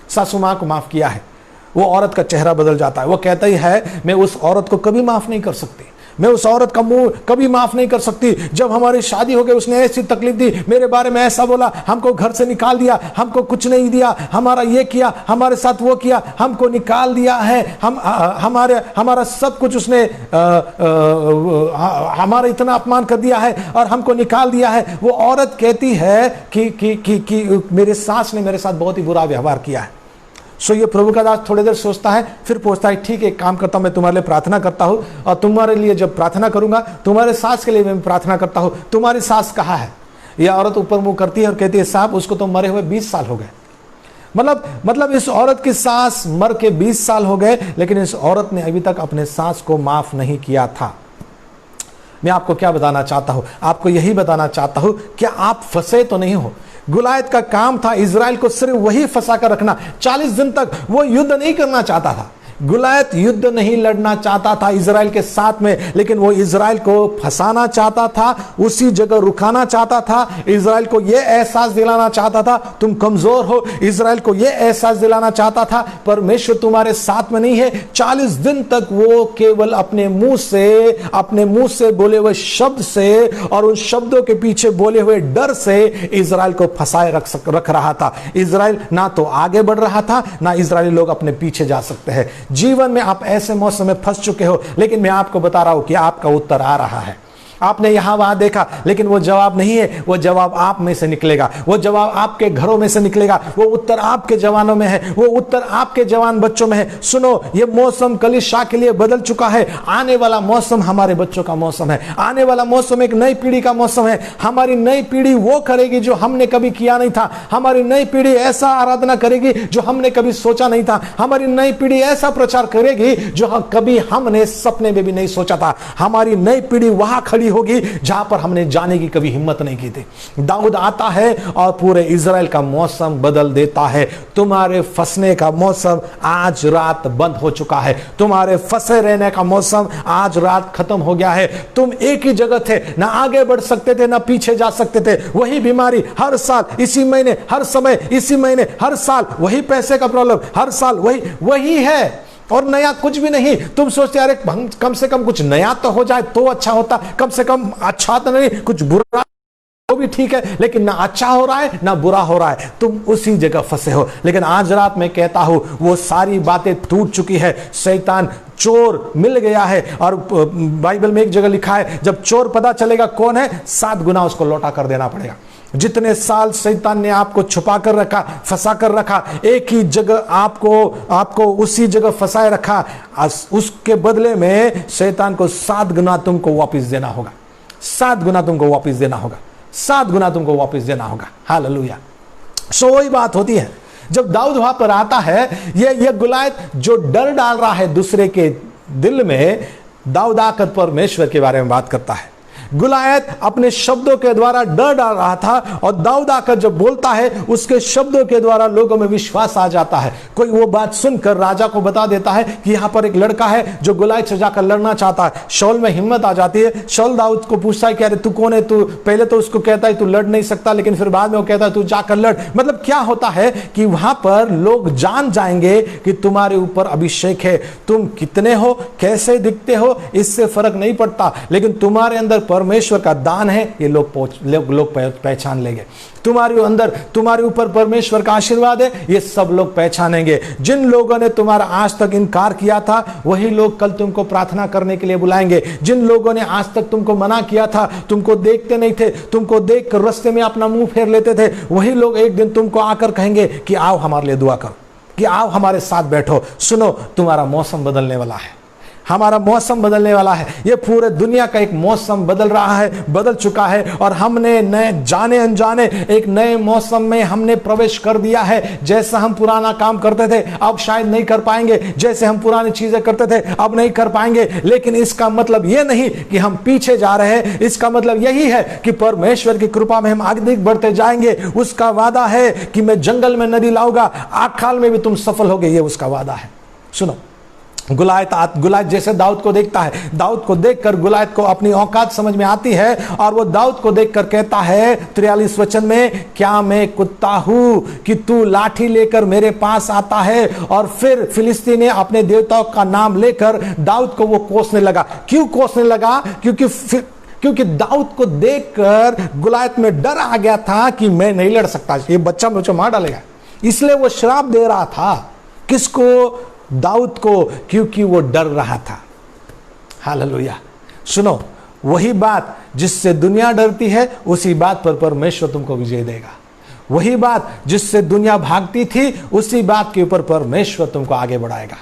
सासू माँ को माफ किया है? वो औरत का चेहरा बदल जाता है। वो कहता ही है मैं उस औरत को कभी माफ नहीं कर सकती, मैं उस औरत का मुंह कभी माफ नहीं कर सकती। जब हमारी शादी हो गई उसने ऐसी तकलीफ दी, मेरे बारे में ऐसा बोला, हमको घर से निकाल दिया, हमको कुछ नहीं दिया, हमारा ये किया, हमारे साथ वो किया, हमको निकाल दिया है, हमारा सब कुछ उसने हमारा इतना अपमान कर दिया है और हमको निकाल दिया है। वो औरत कहती है कि मेरे सास ने मेरे साथ बहुत ही बुरा व्यवहार किया है। सो ये प्रभु का दास थोड़ी देर सोचता है, फिर पूछता है ठीक है, एक काम करता हूं, मैं तुम्हारे लिए प्रार्थना करता हूं, और तुम्हारे लिए जब प्रार्थना करूंगा, तुम्हारे सास के लिए मैं प्रार्थना करता हूं। तुम्हारी सास कहाँ है? यह औरत ऊपर मुंह करती है और कहती है साहब उसको तो मरे हुए 20 साल हो गए। मतलब इस औरत की सास मर के 20 साल हो गए, लेकिन इस औरत ने अभी तक अपने सास को माफ नहीं किया था। मैं आपको क्या बताना चाहता हूं? आपको यही बताना चाहता हूं, क्या आप फंसे तो नहीं हो? गुलायत का काम था इजराइल को सिर्फ वही फंसा कर रखना। 40 दिन तक वो युद्ध नहीं करना चाहता था। गुलायत युद्ध नहीं लड़ना चाहता था इजराइल के साथ में, लेकिन वो इजराइल को फंसाना चाहता था, उसी जगह रुकाना चाहता था। इजराइल को यह एहसास दिलाना चाहता था तुम कमजोर हो। इजराइल को यह एहसास दिलाना चाहता था परमेश्वर तुम्हारे साथ में नहीं है। 40 दिन तक वो केवल अपने मुंह से बोले हुए शब्द से और उन शब्दों के पीछे बोले हुए डर से इजराइल को फंसाए रख रहा था। इजराइल ना तो आगे बढ़ रहा था, ना इजरायली लोग अपने पीछे जा सकते हैं। जीवन में आप ऐसे मौसम में फंस चुके हो, लेकिन मैं आपको बता रहा हूं कि आपका उत्तर आ रहा है। आपने यहां वहां देखा, लेकिन वो जवाब नहीं है, वो जवाब आप में से निकलेगा, वो जवाब आपके घरों में से निकलेगा, वो उत्तर आपके जवानों में है, वो उत्तर आपके जवान बच्चों में है। सुनो, ये मौसम कलीसिया के लिए बदल चुका है। आने वाला मौसम हमारे बच्चों का मौसम है। आने वाला मौसम एक नई पीढ़ी का मौसम है। हमारी नई पीढ़ी वो करेगी जो हमने कभी किया नहीं था। हमारी नई पीढ़ी ऐसा आराधना करेगी जो हमने कभी सोचा नहीं था। हमारी नई पीढ़ी ऐसा प्रचार करेगी जो कभी हमने सपने में भी नहीं सोचा था। हमारी नई पीढ़ी वहां खड़ी होगी जहां पर हमने जाने की कभी हिम्मत नहीं की थी। दाऊद आता है और पूरे इजराइल का मौसम बदल देता है। तुम्हारे फंसने का मौसम आज रात बंद हो चुका है। तुम्हारे फंसे रहने का मौसम आज रात खत्म हो गया है। तुम एक ही जगह थे, ना आगे बढ़ सकते थे, ना पीछे जा सकते थे। वही बीमारी हर साल, इसी महीने, हर समय, इसी महीने, हर साल, वही पैसे का प्रॉब्लम, हर साल वही है और नया कुछ भी नहीं। तुम सोचते अरे कम से कम कुछ नया तो हो जाए तो अच्छा होता, कम से कम अच्छा तो नहीं, कुछ बुरा वो भी ठीक है, लेकिन ना अच्छा हो रहा है ना बुरा हो रहा है। तुम उसी जगह फंसे हो। लेकिन आज रात मैं कहता हूं वो सारी बातें टूट चुकी है। शैतान चोर मिल गया है, और बाइबल में एक जगह लिखा है जब चोर पता चलेगा कौन है, 7 गुना उसको लौटा कर देना पड़ेगा। जितने साल शैतान ने आपको छुपा कर रखा, फंसा कर रखा, एक ही जगह आपको उसी जगह फंसाए रखा, उसके बदले में शैतान को 7 गुना तुमको वापस देना होगा। 7 गुना तुमको वापस देना होगा। 7 गुना तुमको वापस देना होगा। हालेलुया। सो वही बात होती है जब दाऊद वहां पर आता है। ये गुलायत जो डर डाल रहा है दूसरे के दिल में, दाऊद आकर परमेश्वर के बारे में बात करता है। गुलायत अपने शब्दों के द्वारा डर डाल रहा था, और दाऊद आकर जब बोलता है उसके शब्दों के द्वारा लोगों में विश्वास आ जाता है। कोई वो बात सुनकर राजा को बता देता है कि यहां पर एक लड़का है जो गुलायत से जाकर लड़ना चाहता है। शाऊल में हिम्मत आ जाती है। शाऊल दाऊद को पूछता है कि अरे तू कौन है, तू पहले तो उसको कहता है तू लड़ नहीं सकता, लेकिन फिर बाद में वो कहता है तू जाकर लड़। मतलब क्या होता है कि वहां पर लोग जान जाएंगे कि तुम्हारे ऊपर अभिषेक है। तुम कितने हो, कैसे दिखते हो, इससे फर्क नहीं पड़ता, लेकिन तुम्हारे अंदर परमेश्वर का दान है, ये लोग पहचान लेंगे। तुम्हारे ऊपर परमेश्वर का आशीर्वाद है, ये सब लोग पहचानेंगे। जिन लोगों ने तुम्हारा आज तक इनकार किया था, वही लोग कल तुमको प्रार्थना करने के लिए बुलाएंगे। जिन लोगों ने आज तक तुमको मना किया था, तुमको देखते नहीं थे, तुमको देख कर रास्ते में अपना मुंह फेर लेते थे, वही लोग एक दिन तुमको आकर कहेंगे कि आओ हमारे लिए दुआ करो, कि आओ हमारे साथ बैठो। सुनो, तुम्हारा मौसम बदलने वाला है, हमारा मौसम बदलने वाला है। ये पूरे दुनिया का एक मौसम बदल रहा है, बदल चुका है, और हमने नए जाने अनजाने एक नए मौसम में हमने प्रवेश कर दिया है। जैसा हम पुराना काम करते थे अब शायद नहीं कर पाएंगे, जैसे हम पुरानी चीजें करते थे अब नहीं कर पाएंगे, लेकिन इसका मतलब यह नहीं कि हम पीछे जा रहे हैं। इसका मतलब यही है कि परमेश्वर की कृपा में हम आगे बढ़ते जाएंगे। उसका वादा है कि मैं जंगल में नदी लाऊंगा, आखाल में भी तुम सफल होगे, ये उसका वादा है। सुनो, गुलायत जैसे दाऊद को देखता है, दाऊद को देखकर गुलायत को अपनी औकात समझ में आती है, और वो दाऊद को देखकर कहता है 43 वचन में, क्या मैं कुत्ता हूं कि तू लाठी लेकर मेरे पास आता है। और फिर फिलिस्ती ने अपने देवताओं का नाम लेकर दाऊद को वो कोसने लगा। क्यों कोसने लगा? क्योंकि दाऊद को देखकर गुलायत में डर आ गया था कि मैं नहीं लड़ सकता, ये बच्चा मुझे मार डालेगा। इसलिए वो श्राप दे रहा था। किसको? दाऊद को, क्योंकि वो डर रहा था। हालेलुया। सुनो, वही बात जिससे दुनिया डरती है, उसी बात पर परमेश्वर तुमको विजय देगा। वही बात जिससे दुनिया भागती थी, उसी बात के ऊपर परमेश्वर तुमको आगे बढ़ाएगा।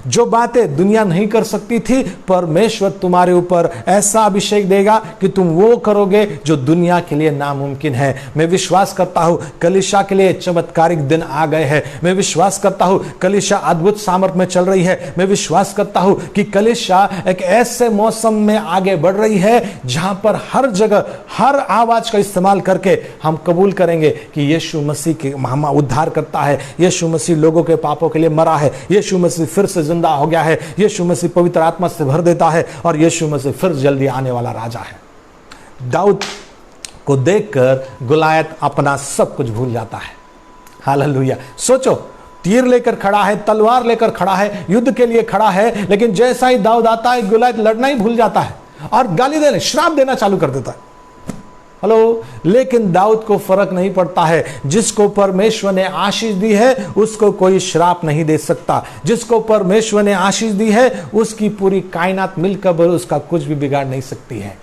जो बातें दुनिया नहीं कर सकती थी, परमेश्वर तुम्हारे ऊपर ऐसा अभिषेक देगा कि तुम वो करोगे जो दुनिया के लिए नामुमकिन है। मैं विश्वास करता हूं कलीसिया के लिए चमत्कारिक दिन आ गए हैं। मैं विश्वास करता हूं कलीसिया अद्भुत सामर्थ में चल रही है। मैं विश्वास करता हूं कि कलीसिया एक ऐसे मौसम में आगे बढ़ रही है जहां पर हर जगह हर आवाज का इस्तेमाल करके हम कबूल करेंगे कि यीशु मसीह के हम उद्धार करता है, यीशु मसीह लोगों के पापों के लिए मरा है, यीशु मसीह फिर से जिंदा हो गया है, यीशु मसीह पवित्र आत्मा से भर देता है, और यीशु मसीह फिर जल्दी आने वाला राजा है। दाऊद को देखकर गुलायत अपना सब कुछ भूल जाता है। हालेलुया। सोचो, तीर लेकर खड़ा है, तलवार लेकर खड़ा है, युद्ध के लिए खड़ा है, लेकिन जैसा ही दाऊद आता है गुलायत लड़ना ही भूल जाता है और गाली देने, श्राप देना चालू कर देता है। हेलो, लेकिन दाऊद को फर्क नहीं पड़ता है। जिसको परमेश्वर ने आशीष दी है उसको कोई श्राप नहीं दे सकता। जिसको परमेश्वर ने आशीष दी है उसकी पूरी कायनात मिलकर उसका कुछ भी बिगाड़ नहीं सकती है।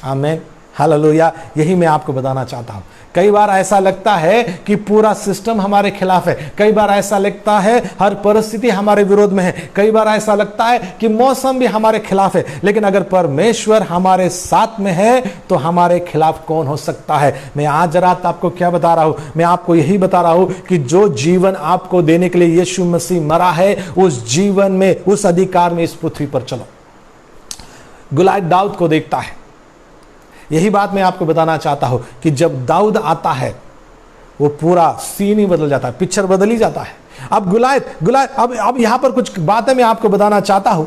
आमीन, हालेलुया। यही मैं आपको बताना चाहता हूं। कई बार ऐसा लगता है कि पूरा सिस्टम हमारे खिलाफ है, कई बार ऐसा लगता है हर परिस्थिति हमारे विरोध में है, कई बार ऐसा लगता है कि मौसम भी हमारे खिलाफ है, लेकिन अगर परमेश्वर हमारे साथ में है तो हमारे खिलाफ कौन हो सकता है। मैं आज रात आपको क्या बता रहा हूं? मैं आपको यही बता रहा हूं कि जो जीवन आपको देने के लिए यीशु मसीह मरा है, उस जीवन में, उस अधिकार में इस पृथ्वी पर चलो। गुलायत दाऊद को देखता है। यही बात मैं आपको बताना चाहता हूं कि जब दाऊद आता है वो पूरा सीन ही बदल जाता है, पिक्चर बदल ही जाता है। अब गुलायत अब यहां पर कुछ बातें मैं आपको बताना चाहता हूं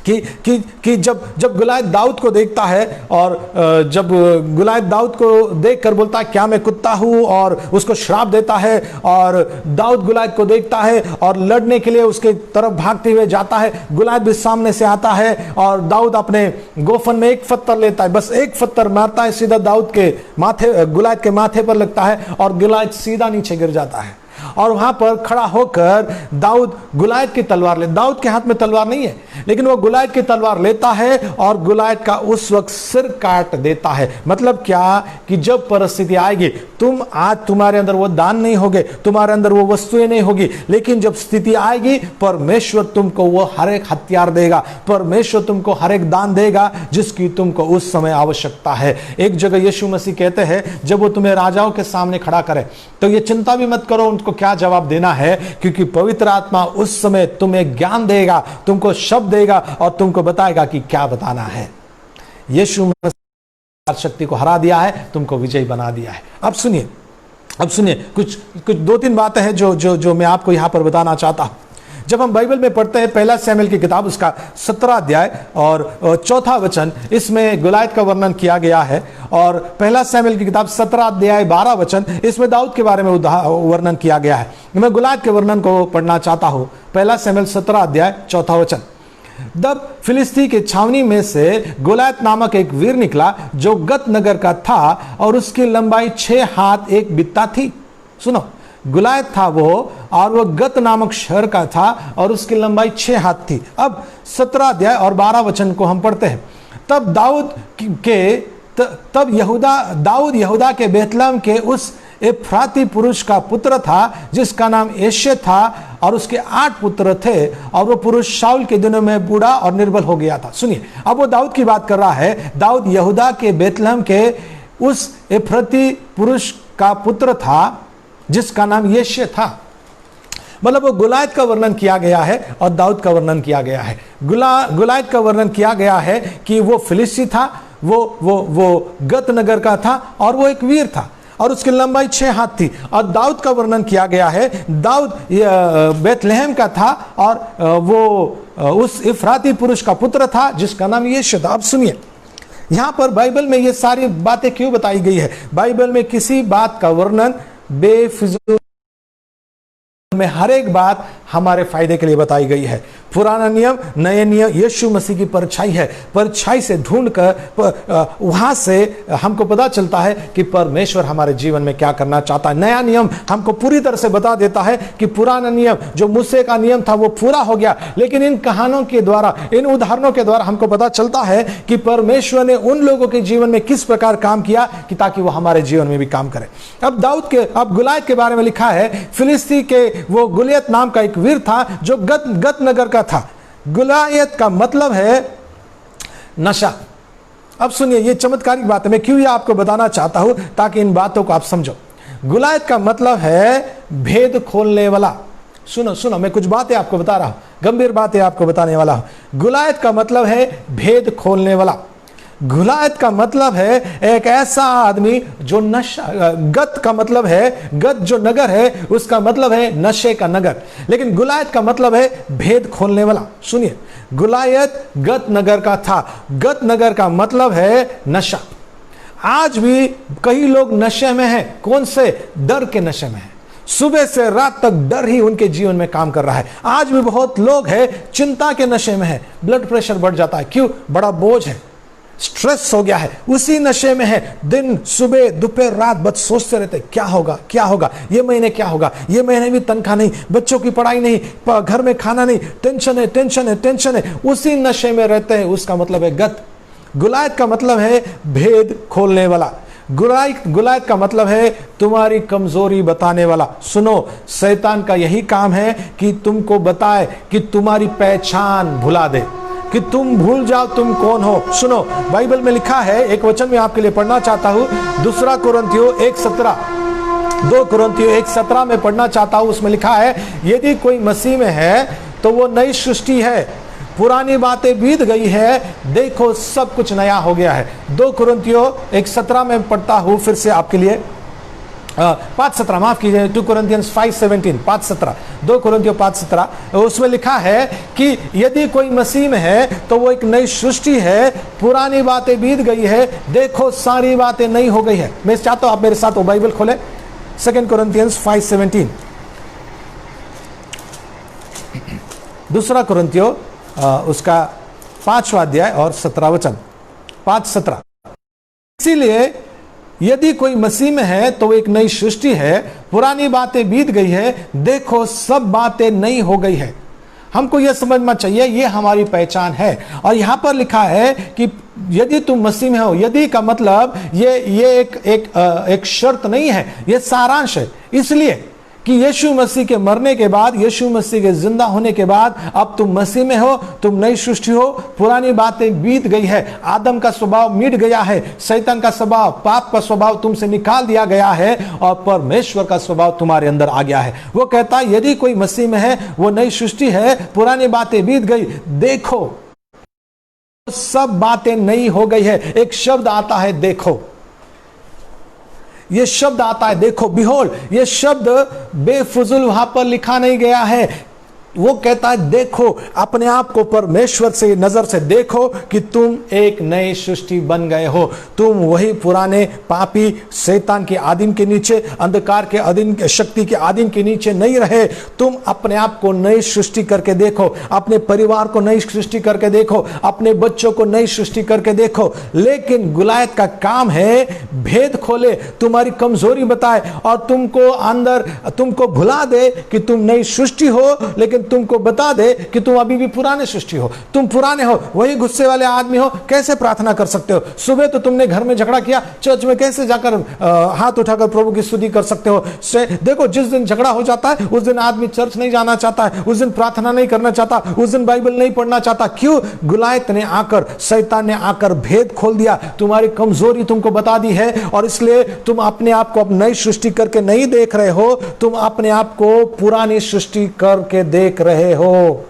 कि जब गुलायत दाऊद को देखता है, और जब गुलायत दाऊद को देखकर बोलता है क्या मैं कुत्ता हूं, और उसको श्राप देता है, और दाऊद गुलायत को देखता है और लड़ने के लिए उसके तरफ भागते हुए जाता है। गुलायत भी सामने से आता है और दाऊद अपने गोफन में एक पत्थर लेता है, बस एक पत्थर मारता है, सीधा दाऊद के माथे, गुलायत के माथे पर लगता है और गुलायत सीधा नीचे गिर जाता है। और वहां पर खड़ा होकर दाऊद गुलायत की तलवार ले, दाऊद के हाथ में तलवार नहीं है, लेकिन वो गुलायत की तलवार लेता है और गुलायत का उस वक्त सिर काट देता है। मतलब क्या कि जब परिस्थिति आएगी, तुम्हारे अंदर वो दान नहीं होगे, तुम्हारे अंदर वो वस्तुएं नहीं होगी, लेकिन जब स्थिति आएगी परमेश्वर तुमको वो हर एक हथियार देगा, परमेश्वर तुमको हर एक दान देगा जिसकी तुमको उस समय आवश्यकता है। एक जगह यीशु मसीह कहते हैं जब वो तुम्हें राजाओं के सामने खड़ा करे तो ये चिंता भी मत करो उनको क्या जवाब देना है, क्योंकि पवित्र आत्मा उस समय तुम्हें ज्ञान देगा, तुमको शब्द देगा और तुमको बताएगा कि क्या बताना है। यीशु शक्ति को हरा दिया है, तुमको विजयी बना दिया है। अब सुनिए कुछ 2-3 बातें हैं जो मैं आपको यहां पर बताना चाहता हूं। जब हम बाइबल में पढ़ते हैं पहला शमूएल की किताब उसका 17 अध्याय और 4 वचन, इसमें गुलायत का वर्णन किया गया है। और पहला शमूएल की किताब 17 अध्याय 12 वचन, इसमें दाऊद के बारे में वर्णन किया गया है। मैं गुलायत के वर्णन को पढ़ना चाहता हूं। पहला शमूएल 17 अध्याय 4 वचन। तब फिलिस्ती के छावनी में से गोलायत नामक एक वीर निकला जो गत नगर का था और उसकी लंबाई 6 हाथ 1 बित्ता थी। सुनो, गुलायत था वो और वो गत नामक शहर का था और उसकी लंबाई 6 हाथ थी। अब 17 अध्याय और 12 वचन को हम पढ़ते हैं। तब दाऊद यहूदा के बेतलहम के उस एफ्राती पुरुष का पुत्र था जिसका नाम यिशै था और उसके 8 पुत्र थे और वो पुरुष शाऊल के दिनों में बूढ़ा और निर्बल हो गया था। सुनिए, अब वो दाऊद की बात कर रहा है। दाऊद यहूदा के बेतलहम के उस एफ्राती पुरुष का पुत्र था जिसका नाम यिशै था। मतलब वो गुलायत का वर्णन किया गया है और दाऊद का वर्णन किया गया है। गुलायत का वर्णन किया गया है कि वो फिलिस्ती था, वो गत नगर का था और वो एक वीर था और उसकी लंबाई 6 हाथ थी। और दाऊद का वर्णन किया गया है, दाऊद बेतलहम का था और वो उस इफ्राती पुरुष का पुत्र था जिसका नाम यिशै था। अब सुनिए, यहां पर बाइबल में ये सारी बातें क्यों बताई गई है? बाइबल में किसी बात का वर्णन बेफिजूल में हर एक बात हमारे फायदे के लिए बताई गई है। पुराना नियम, नए नियम यीशु मसीह की परछाई है। परछाई से ढूंढकर वहां से हमको पता चलता है कि परमेश्वर हमारे जीवन में क्या करना चाहता है। नया नियम हमको पूरी तरह से बता देता है कि पुराना नियम जो मूसे का नियम था वो पूरा हो गया, लेकिन इन कहानियों के द्वारा, इन उदाहरणों के द्वारा हमको पता चलता है कि परमेश्वर ने उन लोगों के जीवन में किस प्रकार काम किया कि ताकि वो हमारे जीवन में भी काम करे। अब गुलायत के बारे में लिखा है, फिलिस्ती के वो गुलियत नाम का एक वीर था जो गत नगर का था। गुलायत का मतलब है नशा। अब सुनिए, ये चमत्कारिक बात है। मैं क्यों ये आपको बताना चाहता हूं ताकि इन बातों को आप समझो। गुलायत का मतलब है भेद खोलने वाला। सुनो, मैं कुछ बातें आपको बता रहा हूं, गंभीर बातें आपको बताने वाला हूं। गुलायत का मतलब है भेद खोलने वाला। गुलायत का मतलब है एक ऐसा आदमी जो नशा, गत का मतलब है, गत जो नगर है उसका मतलब है नशे का नगर, लेकिन गुलायत का मतलब है भेद खोलने वाला। सुनिए, गुलायत गत नगर का था। गत नगर का मतलब है नशा। आज भी कई लोग नशे में हैं। कौन से? डर के नशे में हैं। सुबह से रात तक डर ही उनके जीवन में काम कर रहा है। आज भी बहुत लोग हैं चिंता के नशे में है। ब्लड प्रेशर बढ़ जाता है। क्यों? बड़ा बोझ है, स्ट्रेस हो गया है, उसी नशे में है। दिन सुबह दोपहर रात बस सोचते रहते क्या होगा, ये महीने क्या होगा, ये महीने भी तनख्वाह नहीं, बच्चों की पढ़ाई नहीं, घर में खाना नहीं, टेंशन है। उसी नशे में रहते हैं। उसका मतलब है गत। गुलायत का मतलब है भेद खोलने वाला। गुलायत का मतलब है तुम्हारी कमजोरी बताने वाला। सुनो, शैतान का यही काम है कि तुमको बताए, कि तुम्हारी पहचान भुला दे, कि तुम भूल जाओ तुम कौन हो। सुनो, बाइबल में लिखा है, एक वचन में आपके लिए पढ़ना चाहता हूं, 2 कुरिन्थियों 1:17 में पढ़ना चाहता हूं। उसमें लिखा है, यदि कोई मसीह में है तो वो नई सृष्टि है, पुरानी बातें बीत गई है, देखो सब कुछ नया हो गया है। 2 कुरिन्थियों 1:17 में पढ़ता हूं फिर से आपके लिए। 5:17 माफ कीजिए, 2 Corinthians 5:17, 5:17, 2 कुरिन्थियों 5:17। उसमें लिखा है कि यदि कोई मसीह में है तो वो एक नई सृष्टि है, पुरानी बातें बीत गई है, देखो सारी बातें नई हो गई है। मैं चाहता हूं आप मेरे साथ वो बाइबल खोले, 2 Corinthians 5:17, 2 कुरिन्थियों उसका 5वां अध्याय और 17 वचन, 5:17। इसीलिए यदि कोई मसीह में है तो एक नई सृष्टि है, पुरानी बातें बीत गई है, देखो सब बातें नई हो गई है। हमको यह समझना चाहिए, ये हमारी पहचान है। और यहां पर लिखा है कि यदि तुम मसीह में हो, यदि का मतलब ये एक शर्त नहीं है, ये सारांश है। इसलिए कि यीशु मसीह के मरने के बाद, यीशु मसीह के जिंदा होने के बाद अब तुम मसीह में हो, तुम नई सृष्टि हो, पुरानी बातें बीत गई है, आदम का स्वभाव मिट गया है, शैतान का स्वभाव, पाप का स्वभाव तुमसे निकाल दिया गया है और परमेश्वर का स्वभाव तुम्हारे अंदर आ गया है। वो कहता है यदि कोई मसीह में है वो नई सृष्टि है, पुरानी बातें बीत गई, देखो सब बातें नई हो गई है। एक शब्द आता है देखो, ये शब्द आता है देखो, बिहोल्ड। ये शब्द बेफुजुल वहां पर लिखा नहीं गया है। वो कहता है देखो, अपने आप को परमेश्वर से नजर से देखो कि तुम एक नई सृष्टि बन गए हो। तुम वही पुराने पापी शैतान के आदिम के नीचे, अंधकार के अधीन, शक्ति के आदिम के नीचे नहीं रहे। तुम अपने आप को नई सृष्टि करके देखो, अपने परिवार को नई सृष्टि करके देखो, अपने बच्चों को नई सृष्टि करके देखो। लेकिन गुलायत का काम है भेद खोले, तुम्हारी कमजोरी बताए और तुमको अंदर, तुमको भुला दे कि तुम नई सृष्टि हो, लेकिन तुमको बता दे कि तुम अभी भी पुराने सृष्टि हो, तुम पुराने हो, वही गुस्से वाले आदमी हो। कैसे प्रार्थना कर सकते हो? सुबह तो तुमने घर में झगड़ा किया, चर्च में कैसे जाकर हाथ उठाकर प्रभु की स्तुति कर सकते हो? देखो, जिस दिन झगड़ा हो जाता है उस दिन आदमी चर्च नहीं जाना चाहता है, उस दिन प्रार्थना नहीं करना चाहता, उस दिन बाइबल नहीं पढ़ना चाहता। क्यों? गुलायत ने आकर, शैतान ने आकर भेद खोल दिया, तुम्हारी कमजोरी तुमको बता दी है और इसलिए तुम अपने आप को अब नई सृष्टि करके नहीं देख रहे हो, तुम अपने आप को पुरानी सृष्टि करके देख रहे हो।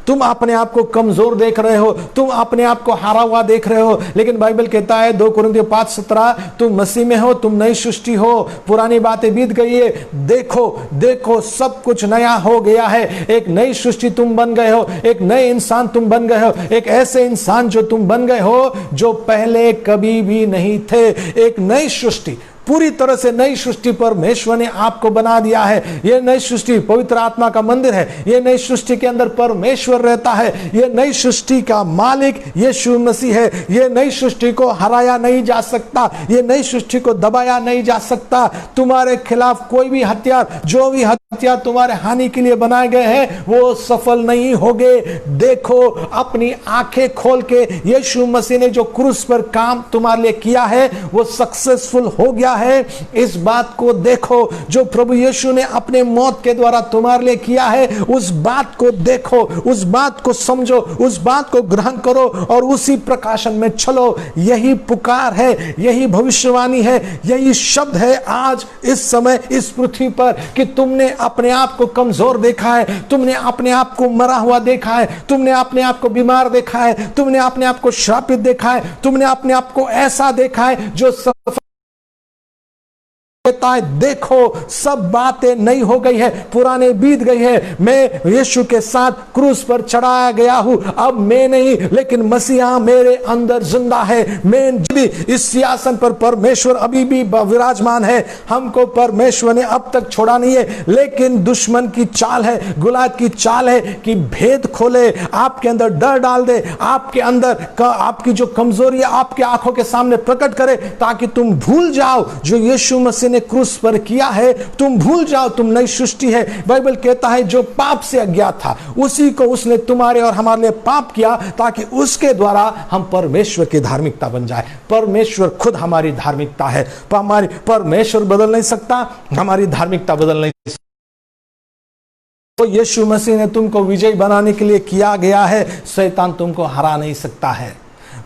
तुम अपने आप को कमजोर देख रहे हो, तुम अपने आप को हारा हुआ देख रहे हो। लेकिन बाइबल कहता है 2 कुरिन्थियों 5:17, तुम मसीह में हो, तुम नई सृष्टि हो, पुरानी बातें बीत गई है, देखो देखो सब कुछ नया हो गया है। एक नई सृष्टि तुम बन गए हो, एक नए इंसान तुम बन गए हो, एक ऐसे इंसान जो तुम बन गए हो जो पहले कभी भी नहीं थे। एक नई सृष्टि, पूरी तरह से नई सृष्टि परमेश्वर ने आपको बना दिया है। यह नई सृष्टि पवित्र आत्मा का मंदिर है। यह नई सृष्टि के अंदर परमेश्वर रहता है। यह नई सृष्टि का मालिक यीशु मसीह है। यह नई सृष्टि को हराया नहीं जा सकता, यह नई सृष्टि को दबाया नहीं जा सकता। तुम्हारे खिलाफ कोई भी हथियार, जो भी हथियार तुम्हारे हानि के लिए बनाए गए हैं, वो सफल नहीं होंगे। देखो, अपनी आंखें खोल के, यीशु मसीह ने जो क्रूस पर काम तुम्हारे लिए किया है वो सक्सेसफुल हो गया है। इस बात को देखो, जो प्रभु यीशु ने अपने मौत के द्वारा तुम्हारे लिए किया है, उस बात को देखो, उस बात को समझो, उस बात को ग्रहण करो और उसी प्रकाशन में चलो। यही पुकार है, यही भविष्यवाणी है, यही शब्द है आज इस समय इस पृथ्वी पर कि तुमने अपने आप को कमजोर देखा है, तुमने अपने आप को मरा हुआ देखा है, तुमने अपने आप को बीमार देखा है, तुमने अपने आप को श्रापित देखा है, तुमने अपने आप को ऐसा देखा है जो देखो सब बातें नई हो गई है, पुराने बीत गई है। मैं यीशु के साथ क्रूस पर चढ़ाया गया हूं, अब मैं नहीं लेकिन मसीहा मेरे अंदर जिंदा है। मैं भी इस सिंहासन पर परमेश्वर अभी भी विराजमान है। हमको परमेश्वर ने अब तक छोड़ा नहीं है, लेकिन दुश्मन की चाल है, गुलायत की चाल है कि भेद खोले, आपके अंदर डर डाल दे, आपके अंदर आपकी जो कमजोरी आपके आंखों के सामने प्रकट करे, ताकि तुम भूल जाओ जो यीशु मसीह ने क्रूस पर किया है, तुम भूल जाओ तुम नई सृष्टि है। बाइबल कहता है जो पाप से अज्ञात था उसी को उसने तुम्हारे और हमारे लिए पाप किया, ताकि उसके द्वारा हम परमेश्वर की धार्मिकता बन जाए। परमेश्वर खुद हमारी धार्मिकता है। परमेश्वर बदल नहीं सकता, हमारी धार्मिकता बदल नहीं सकती। तो यीशु मसीह ने तुमको विजयी बनाने के लिए किया गया है, शैतान तुमको हरा नहीं सकता है।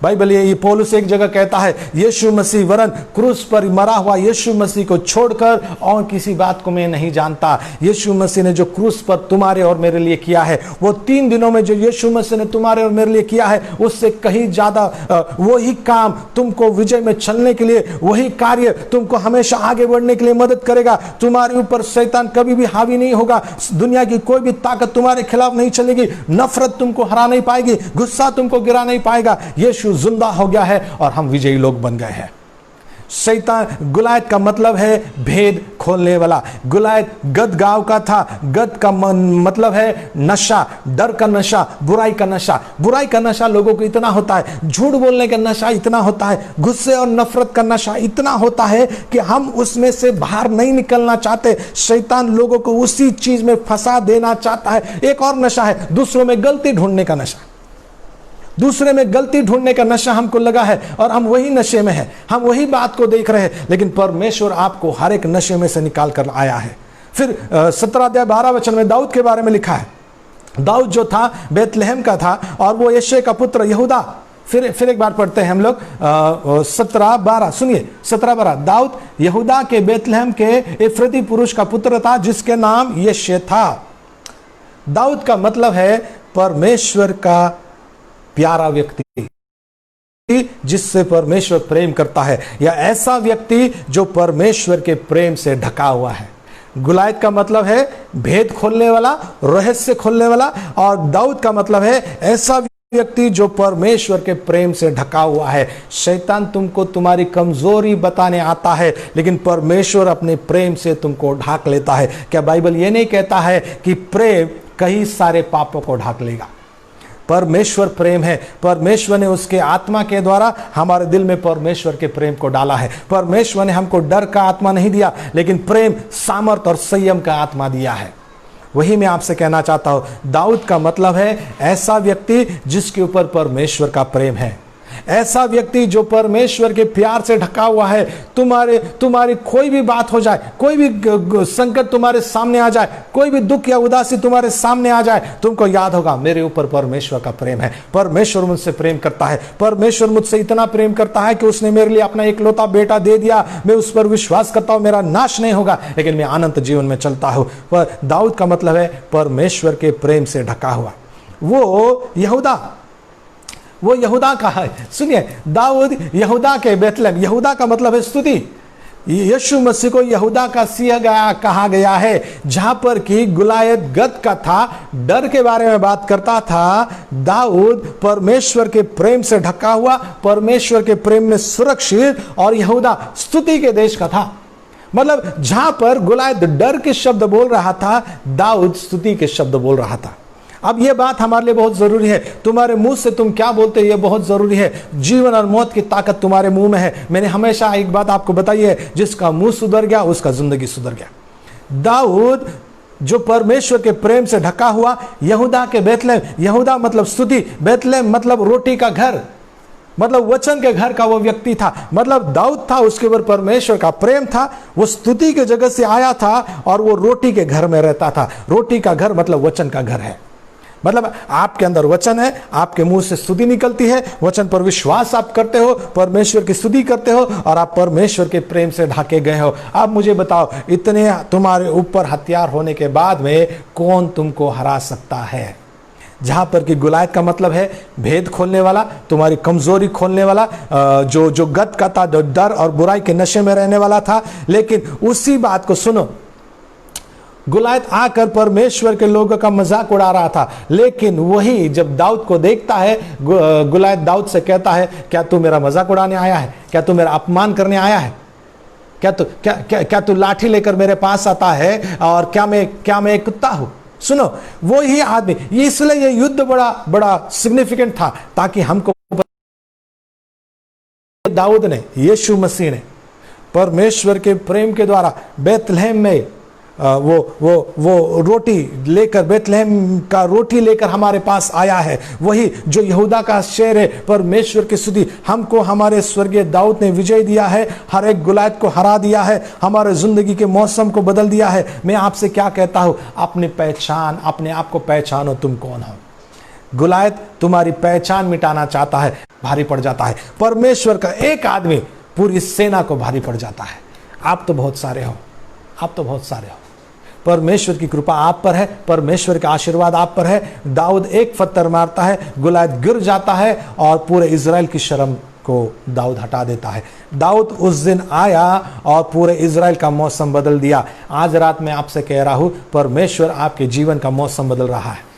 बाइबल ये पौलुस एक जगह कहता है, यीशु मसीह वरन क्रूस पर मरा हुआ यीशु मसीह को छोड़कर और किसी बात को मैं नहीं जानता। यीशु मसीह ने जो क्रूस पर तुम्हारे और मेरे लिए किया है, वो 3 दिनों में जो यीशु मसीह ने तुम्हारे और मेरे लिए किया है, उससे कहीं ज्यादा वही काम तुमको विजय में चलने के लिए, वही कार्य तुमको हमेशा आगे बढ़ने के लिए मदद करेगा। तुम्हारे ऊपर शैतान कभी भी हावी नहीं होगा, दुनिया की कोई भी ताकत तुम्हारे खिलाफ नहीं चलेगी, नफरत तुमको हरा नहीं पाएगी, गुस्सा तुमको गिरा नहीं पाएगा। यीशु जिंदा हो गया है और हम विजयी लोग बन गए हैं। शैतान, गुलायत का मतलब है भेद खोलने वाला। गुलायत गद गांव का था। गद का मतलब है नशा, डर का नशा, बुराई का नशा। बुराई का नशा लोगों को इतना होता है, झूठ बोलने का नशा इतना होता है, गुस्से और नफरत का नशा इतना होता है कि हम उसमें से बाहर नहीं निकलना चाहते। शैतान लोगों को उसी चीज में फंसा देना चाहता है। एक और नशा है दूसरों में गलती ढूंढने का नशा। दूसरे में गलती ढूंढने का नशा हमको लगा है और हम वही नशे में हैं, हम वही बात को देख रहे हैं। लेकिन परमेश्वर आपको हर एक नशे में से निकाल कर आया है। फिर 17 अध्याय 12 वचन में दाऊद के बारे में लिखा है। दाऊद जो था बेतलहम का था और वो यिशै का पुत्र यहूदा। फिर एक बार पढ़ते हैं हम लोग 17-12, सुनिए 17-12। दाऊद यहूदा के बेतलहम के इफ्राती पुरुष का पुत्र था जिसके नाम यिशै था। दाऊद का मतलब है परमेश्वर का प्यारा व्यक्ति जिससे परमेश्वर प्रेम करता है, या ऐसा व्यक्ति जो परमेश्वर के प्रेम से ढका हुआ है। गुलायत का मतलब है भेद खोलने वाला, रहस्य खोलने वाला, और दाऊद का मतलब है ऐसा व्यक्ति जो परमेश्वर के प्रेम से ढका हुआ है। शैतान तुमको तुम्हारी कमजोरी बताने आता है, लेकिन परमेश्वर अपने प्रेम से तुमको ढाक लेता है। क्या बाइबल ये नहीं कहता है कि प्रेम कई सारे पापों को ढाक लेगा? परमेश्वर प्रेम है। परमेश्वर ने उसके आत्मा के द्वारा हमारे दिल में परमेश्वर के प्रेम को डाला है। परमेश्वर ने हमको डर का आत्मा नहीं दिया, लेकिन प्रेम, सामर्थ और संयम का आत्मा दिया है। वही मैं आपसे कहना चाहता हूं। दाऊद का मतलब है ऐसा व्यक्ति जिसके ऊपर परमेश्वर का प्रेम है, ऐसा व्यक्ति जो परमेश्वर के प्यार से ढका हुआ है। तुम्हारी कोई भी बात हो जाए, कोई भी संकट तुम्हारे सामने आ जाए, कोई भी दुख या उदासी तुम्हारे सामने आ जाए, तुमको याद होगा मेरे ऊपर परमेश्वर का प्रेम है। परमेश्वर मुझसे प्रेम करता है। परमेश्वर मुझसे इतना प्रेम करता है कि उसने मेरे लिए अपना इकलौता बेटा दे दिया। मैं उस पर विश्वास करता हूं, मेरा नाश नहीं होगा, लेकिन मैं अनंत जीवन में चलता हूं। पर दाऊद का मतलब है परमेश्वर के प्रेम से ढका हुआ। वो यहूदा का है। सुनिए, दाऊद यहूदा के बेतलेहम, यहूदा का मतलब है स्तुति। यीशु मसीह को यहूदा का सिंह कहा गया है, जहां पर कि गुलायत गत का था, डर के बारे में बात करता था। दाऊद परमेश्वर के प्रेम से ढका हुआ, परमेश्वर के प्रेम में सुरक्षित, और यहूदा स्तुति के देश का था। मतलब जहां पर गुलायत डर के शब्द बोल रहा था, दाऊद स्तुति के शब्द बोल रहा था। अब यह बात हमारे लिए बहुत जरूरी है। तुम्हारे मुंह से तुम क्या बोलते हो, यह बहुत जरूरी है। जीवन और मौत की ताकत तुम्हारे मुंह में है। मैंने हमेशा एक बात आपको बताई है, जिसका मुंह सुधर गया उसका जिंदगी सुधर गया। दाऊद जो परमेश्वर के प्रेम से ढका हुआ, यहूदा के बेतलेहम, यहूदा मतलब स्तुति, बेतलेहम मतलब रोटी का घर, मतलब वचन के घर का वो व्यक्ति था। मतलब दाऊद था, उसके ऊपर परमेश्वर का प्रेम था। वो स्तुति के जगत से आया था और वो रोटी के घर में रहता था। रोटी का घर मतलब वचन का घर है। मतलब आपके अंदर वचन है, आपके मुंह से स्तुति निकलती है, वचन पर विश्वास आप करते हो, परमेश्वर की स्तुति करते हो, और आप परमेश्वर के प्रेम से ढके गए हो। अब मुझे बताओ, इतने तुम्हारे ऊपर हथियार होने के बाद में कौन तुमको हरा सकता है? जहां पर कि गुलायत का मतलब है भेद खोलने वाला, तुम्हारी कमजोरी खोलने वाला, जो गत का था, जो डर और बुराई के नशे में रहने वाला था। लेकिन उसी बात को सुनो, गुलायत आकर परमेश्वर के लोगों का मजाक उड़ा रहा था, लेकिन वही जब दाऊद को देखता है, गुलायत दाऊद से कहता है, क्या तू मेरा मजाक उड़ाने आया है? क्या तू मेरा अपमान करने आया है? क्या तू लाठी लेकर मेरे पास आता है? और क्या मैं एक कुत्ता हूं? सुनो, वो ही आदमी, इसलिए ये युद्ध बड़ा सिग्निफिकेंट था, ताकि हमको दाऊद ने, यीशु मसीह ने परमेश्वर के प्रेम के द्वारा बेतलेहम में वो रोटी लेकर, बेतलेहम का रोटी लेकर हमारे पास आया है। वही जो यहूदा का शेर है, परमेश्वर की स्तुति। हमको हमारे स्वर्गीय दाऊद ने विजय दिया है, हर एक गुलायत को हरा दिया है, हमारे जिंदगी के मौसम को बदल दिया है। मैं आपसे क्या कहता हूं, अपने आप को पहचानो, तुम कौन हो। गुलायत तुम्हारी पहचान मिटाना चाहता है, भारी पड़ जाता है। परमेश्वर का एक आदमी पूरी सेना को भारी पड़ जाता है। आप तो बहुत सारे हो, परमेश्वर की कृपा आप पर है, परमेश्वर का आशीर्वाद आप पर है। दाऊद एक पत्थर मारता है, गुलायत गिर जाता है, और पूरे इजराइल की शर्म को दाऊद हटा देता है। दाऊद उस दिन आया और पूरे इजराइल का मौसम बदल दिया। आज रात मैं आपसे कह रहा हूं, परमेश्वर आपके जीवन का मौसम बदल रहा है।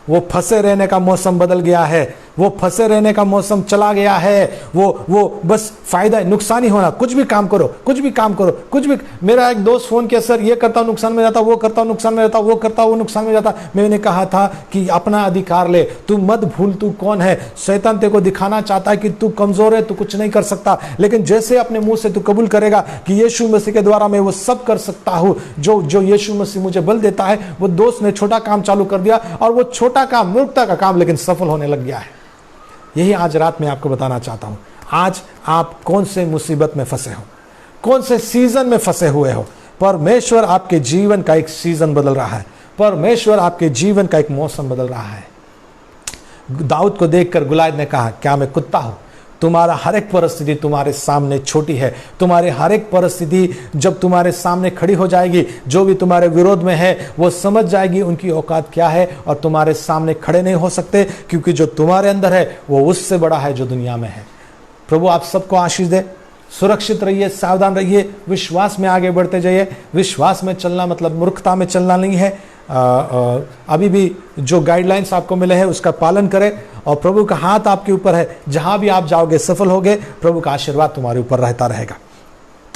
वो फंसे रहने का मौसम बदल गया है, वो फंसे रहने का मौसम चला गया है। वो बस फायदा नुकसान ही होना, कुछ भी काम करो, कुछ भी। मेरा एक दोस्त फोन किया, सर ये करता हूं नुकसान में जाता, वो करता हूं नुकसान में जाता, वो करता हूं वो नुकसान में जाता। मैंने कहा था कि अपना अधिकार ले, तू मत भूल तू कौन है। शैतान तेरे को दिखाना चाहता है कि तू कमजोर है, तू कुछ नहीं कर सकता, लेकिन जैसे अपने मुंह से तू कबूल करेगा कि यीशु मसीह के द्वारा मैं वो सब कर सकता हूं जो यीशु मसीह मुझे बल देता है। वो दोस्त ने छोटा काम चालू कर दिया, और वो छोटा काम, मूर्खता का काम, लेकिन सफल होने लग गया है। यही आज रात में आपको बताना चाहता हूं। आज आप कौन से मुसीबत में फंसे हो, कौन से सीजन में फंसे हुए हो, परमेश्वर आपके जीवन का एक सीजन बदल रहा है, परमेश्वर आपके जीवन का एक मौसम बदल रहा है। दाऊद को देखकर गुलायत ने कहा, क्या मैं कुत्ता हूं? तुम्हारा हर एक परिस्थिति तुम्हारे सामने छोटी है। तुम्हारी हर एक परिस्थिति जब तुम्हारे सामने खड़ी हो जाएगी, जो भी तुम्हारे विरोध में है वो समझ जाएगी उनकी औकात क्या है और तुम्हारे सामने खड़े नहीं हो सकते, क्योंकि जो तुम्हारे अंदर है वो उससे बड़ा है जो दुनिया में है। प्रभु आप सबको आशीष दे। सुरक्षित रहिए, सावधान रहिए, विश्वास में आगे बढ़ते जाइए। विश्वास में चलना मतलब मूर्खता में चलना नहीं है। अभी भी जो गाइडलाइंस आपको मिले हैं उसका पालन करें और प्रभु का हाथ आपके ऊपर है। जहां भी आप जाओगे सफल होगे, प्रभु का आशीर्वाद तुम्हारे ऊपर रहता रहेगा।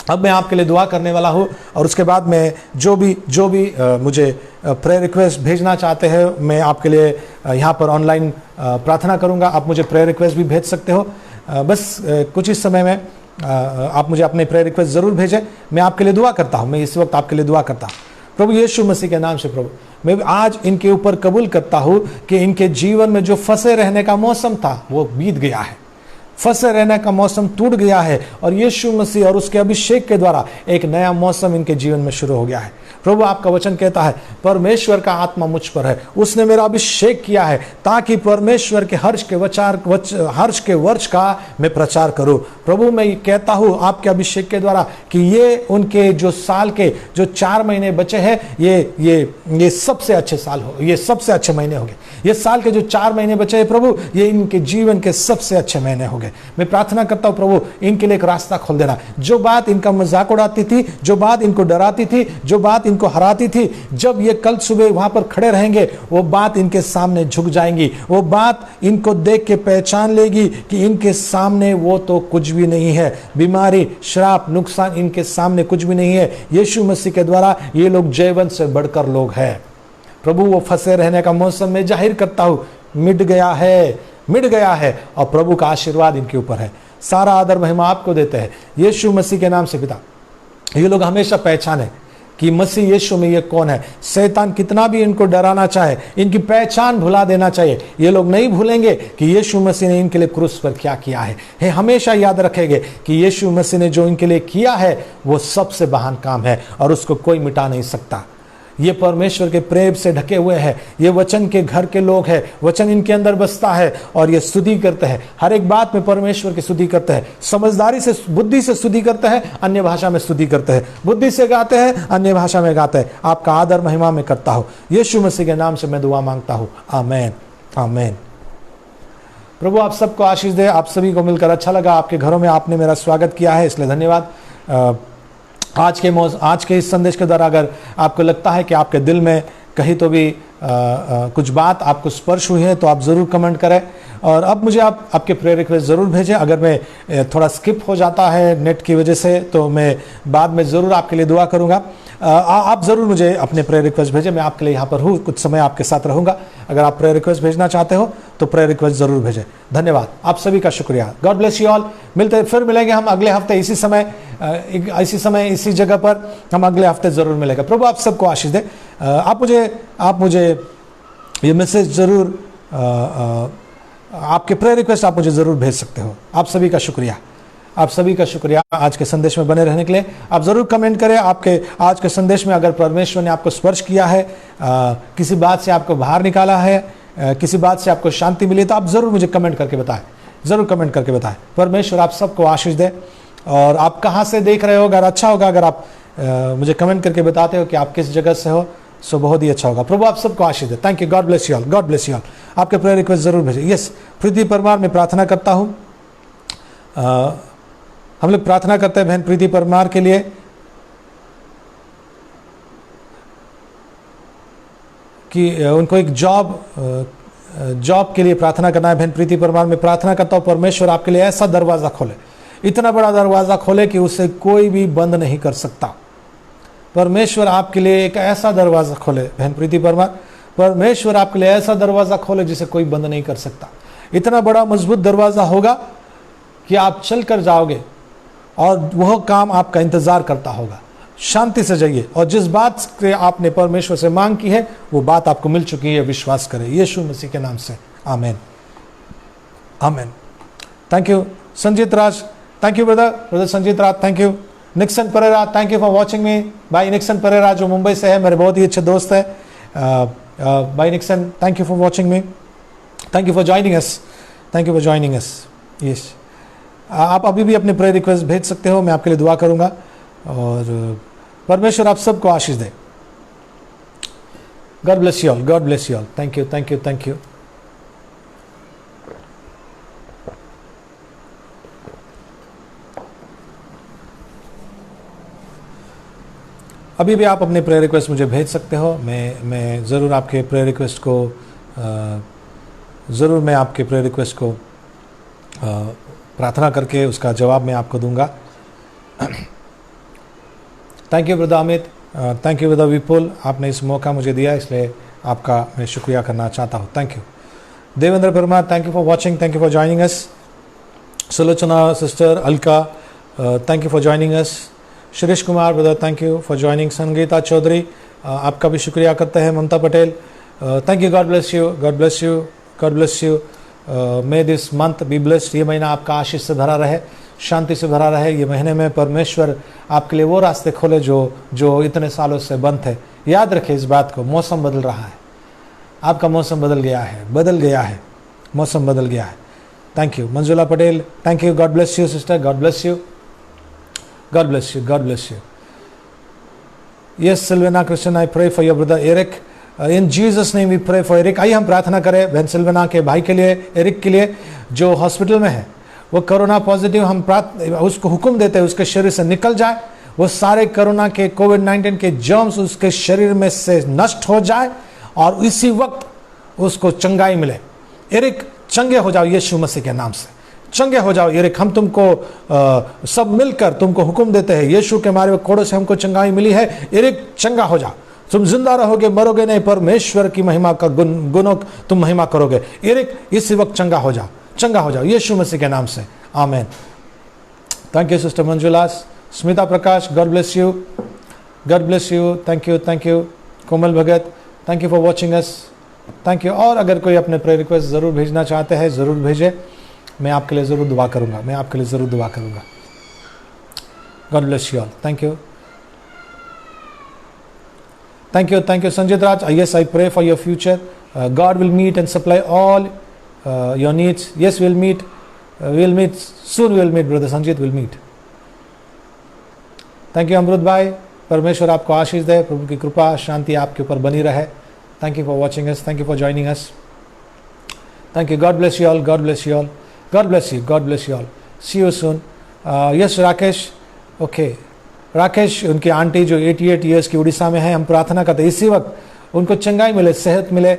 अब मैं आपके लिए दुआ करने वाला हूं और उसके बाद मैं जो भी मुझे प्रेयर रिक्वेस्ट भेजना चाहते हैं, मैं आपके लिए यहाँ पर ऑनलाइन प्रार्थना करूँगा। आप मुझे प्रेयर रिक्वेस्ट भी भेज सकते हो। बस कुछ इस समय में आप मुझे अपने प्रेयर रिक्वेस्ट ज़रूर भेजें। मैं आपके लिए दुआ करता हूँ। मैं इस वक्त आपके लिए दुआ करता हूँ। प्रभु यीशु मसीह के नाम से प्रभु मैं आज इनके ऊपर कबूल करता हूँ कि इनके जीवन में जो फंसे रहने का मौसम था वो बीत गया है। फंसे रहने का मौसम टूट गया है और यीशु मसीह और उसके अभिषेक के द्वारा एक नया मौसम इनके जीवन में शुरू हो गया है। प्रभु आपका वचन कहता है परमेश्वर का आत्मा मुझ पर है, उसने मेरा अभिषेक किया है ताकि परमेश्वर के हर्ष के वर्ष का मैं प्रचार करूं। प्रभु मैं कहता हूं आपके अभिषेक के द्वारा कि ये उनके जो साल के जो 4 महीने बचे हैं ये सबसे अच्छे साल हो, ये सबसे अच्छे महीने हो गए। ये साल के जो 4 महीने बचे हैं प्रभु, ये इनके जीवन के सबसे अच्छे महीने हो गए। मैं प्रार्थना करता हूं प्रभु इनके लिए एक रास्ता खोल देना। जो बात इनका मजाक उड़ाती थी, जो बात इनको डराती थी, जो बात इनको हराती थी, जब ये कल सुबह वहां पर खड़े रहेंगे वो बात इनके सामने झुक जाएंगी। वो बात इनको देख के पहचान लेगी कि इनके सामने वो तो कुछ भी नहीं है। बीमारी, श्राप, नुकसान इनके सामने कुछ भी नहीं है। यीशु मसीह के द्वारा ये लोग जयवंत से बढ़कर लोग हैं। प्रभु वो फंसे रहने का मौसम में जाहिर करता हूं मिट गया है और प्रभु का आशीर्वाद इनके ऊपर है। सारा आदर महिमा आपको देते हैं यीशु मसीह के नाम से पिता। ये लोग हमेशा पहचाने कि मसीह यीशु में ये कौन है। शैतान कितना भी इनको डराना चाहे, इनकी पहचान भुला देना चाहिए, ये लोग नहीं भूलेंगे कि यीशु मसीह ने इनके लिए क्रूस पर क्या किया है। ये हमेशा याद रखेंगे कि यीशु मसीह ने जो इनके लिए किया है वो सबसे महान काम है और उसको कोई मिटा नहीं सकता। ये परमेश्वर के प्रेम से ढके हुए हैं। ये वचन के घर के लोग हैं। वचन इनके अंदर बसता है और ये स्तुति करते हैं। हर एक बात में परमेश्वर की स्तुति करते हैं। समझदारी से, बुद्धि से स्तुति करते हैं, अन्य भाषा में स्तुति करते हैं। बुद्धि से गाते हैं, अन्य भाषा में गाते हैं। आपका आदर महिमा में करता हूँ यीशु मसीह के नाम से मैं दुआ मांगता हूँ। आमीन आमीन। प्रभु आप सबको आशीष दे। आप सभी को मिलकर अच्छा लगा। आपके घरों में आपने मेरा स्वागत किया है, इसलिए धन्यवाद। आज के इस संदेश के द्वारा अगर आपको लगता है कि आपके दिल में कहीं तो भी कुछ बात आपको स्पर्श हुई है तो आप ज़रूर कमेंट करें। और अब मुझे आपके प्रेयर रिक्वेस्ट ज़रूर भेजें। अगर मैं थोड़ा स्किप हो जाता है नेट की वजह से तो मैं बाद में ज़रूर आपके लिए दुआ करूँगा। आप ज़रूर मुझे अपने प्रेयर रिक्वेस्ट भेजें। मैं आपके लिए यहाँ पर हूँ, कुछ समय आपके साथ रहूँगा। अगर आप प्रेयर रिक्वेस्ट भेजना चाहते हो तो प्रेयर रिक्वेस्ट ज़रूर भेजें। धन्यवाद, आप सभी का शुक्रिया। God bless you all. फिर मिलेंगे हम अगले हफ्ते इसी समय इसी जगह पर। हम अगले हफ्ते ज़रूर मिलेंगे। प्रभु आप सबको आशीष दे। आप मुझे ये मैसेज ज़रूर आपके प्रेयर रिक्वेस्ट आप मुझे ज़रूर भेज सकते हो। आप सभी का शुक्रिया। आप सभी का शुक्रिया आज के संदेश में बने रहने के लिए। आप ज़रूर कमेंट करें आपके आज के संदेश में अगर परमेश्वर ने आपको स्पर्श किया है, किसी बात से आपको बाहर निकाला है, किसी बात से आपको शांति मिली, तो आप ज़रूर मुझे कमेंट करके बताएं। ज़रूर कमेंट करके बताएं। परमेश्वर आप सबको आशीष दे। और आप कहाँ से देख रहे हो, अगर अच्छा होगा अगर आप मुझे कमेंट करके बताते हो कि आप किस जगह से हो, सो बहुत ही अच्छा होगा। प्रभु आप सबको आशीष दे। Thank you. God bless you all. God bless you all. आपके प्रेयर रिक्वेस्ट ज़रूर भेजें। यस, प्रीति परमार मैं प्रार्थना करता हूँ। हम लोग प्रार्थना करते हैं बहन प्रीति परमार के लिए कि उनको एक जॉब के लिए प्रार्थना करना है। बहन प्रीति परमार मैं प्रार्थना करता हूँ परमेश्वर आपके लिए ऐसा दरवाज़ा खोले, इतना बड़ा दरवाज़ा खोले कि उसे कोई भी बंद नहीं कर सकता। परमेश्वर आपके लिए एक ऐसा दरवाज़ा खोले। बहन प्रीति परमार, परमेश्वर आपके लिए ऐसा दरवाज़ा खोले जिसे कोई बंद नहीं कर सकता। इतना बड़ा मजबूत दरवाज़ा होगा कि आप चल कर जाओगे और वह काम आपका इंतज़ार करता होगा। शांति से जाइए और जिस बात से आपने परमेश्वर से मांग की है वो बात आपको मिल चुकी है। विश्वास करें यीशु मसीह के नाम से। आमीन आमीन। Thank you Sanjeet Raj. Thank you brother Sanjeet Raj. Thank you Nixon Pereira. Thank you for watching me. भाई निक्सन परेरा जो मुंबई से है, मेरे बहुत ही अच्छे दोस्त है। भाई Nixon, thank you for watching me. Thank you for joining us. Thank you for joining us. Yes, आप अभी भी अपने प्रेयर रिक्वेस्ट भेज सकते हो, मैं आपके लिए दुआ करूंगा और परमेश्वर आप सबको आशीष दे। God bless you all, God bless you all. Thank you, thank you, thank you. अभी भी आप अपने प्रेयर रिक्वेस्ट मुझे भेज सकते हो। मैं ज़रूर आपके प्रेयर रिक्वेस्ट को प्रार्थना करके उसका जवाब मैं आपको दूंगा। Thank you brother Amit, thank you brother Vipul, आपने इस मौका मुझे दिया, इसलिए आपका मैं शुक्रिया करना चाहता हूँ। Thank you. Devendra Verma, thank you for watching, thank you for joining us. Sulochana sister, Alka, thank you for joining us. Shirish Kumar brother, thank you for joining. Sangita Chaudhary, आपका भी शुक्रिया करते हैं। Mamta Patel, thank you, God bless you, God bless you, God bless you. May this month be blessed, ये महीना आपका आशीष से भरा रहे, शांति से भरा रहे। ये महीने में परमेश्वर आपके लिए वो रास्ते खोले जो इतने सालों से बंद थे। याद रखें इस बात को, मौसम बदल रहा है, आपका मौसम बदल गया है, मौसम बदल गया है। Thank you. Manjula Patel, thank you, God bless you sister, God bless you, God bless you, God bless you. Yes, Sylvana Christian, I pray for your brother Eric. In Jesus name we pray for Eric. आइए हम प्रार्थना करें बहन सिल्वेना के भाई के लिए, Eric के लिए, जो हॉस्पिटल में है, वो कोरोना पॉजिटिव। हम उसको हुक्म देते हैं उसके शरीर से निकल जाए, वो सारे कोरोना के कोविड-19 के जर्म्स उसके शरीर में से नष्ट हो जाए और इसी वक्त उसको चंगाई मिले। एरिक चंगे हो जाओ यीशु मसीह के नाम से, चंगे हो जाओ एरिक। हम तुमको सब मिलकर तुमको हुक्म देते हैं, यीशु के मारे हुए कोड़ों से हमको चंगाई मिली है। एरिक चंगा हो जाओ, तुम जिंदा रहोगे, मरोगे नहीं, परमेश्वर की महिमा का गुणों तुम महिमा करोगे। एरिक इसी वक्त चंगा हो जाओ, चंगा हो जाओ यीशु मसीह के नाम से, आमीन। Thank you sister Manjula. Smita Prakash, God bless you, God bless you, thank you, thank you. Komal Bhagat, thank you for watching us, thank you. और अगर कोई अपने प्रेयर रिक्वेस्ट ज़रूर भेजना चाहते हैं, ज़रूर भेजें, मैं आपके लिए ज़रूर दुआ करूंगा, मैं आपके लिए ज़रूर दुआ करूंगा। God bless you all, thank you, thank you, thank you. Sanjit Raj, yes I pray for your future, God will meet and supply all your needs. Yes will meet soon, will meet brother Sanjit, will meet. Thank you Amrit भाई, परमेश्वर आपको आशीष दे, प्रभु की कृपा शांति आपके ऊपर बनी रहे। Thank you for watching us, thank you for joining us, thank you. God bless you all, God bless you all, God bless you, God bless you all. See you soon. Yes, Rakesh, okay Rakesh, उनकी aunty जो 88 years की उड़ीसा में है, हम प्रार्थना करते इसी वक्त उनको चंगाई मिले, सेहत मिले।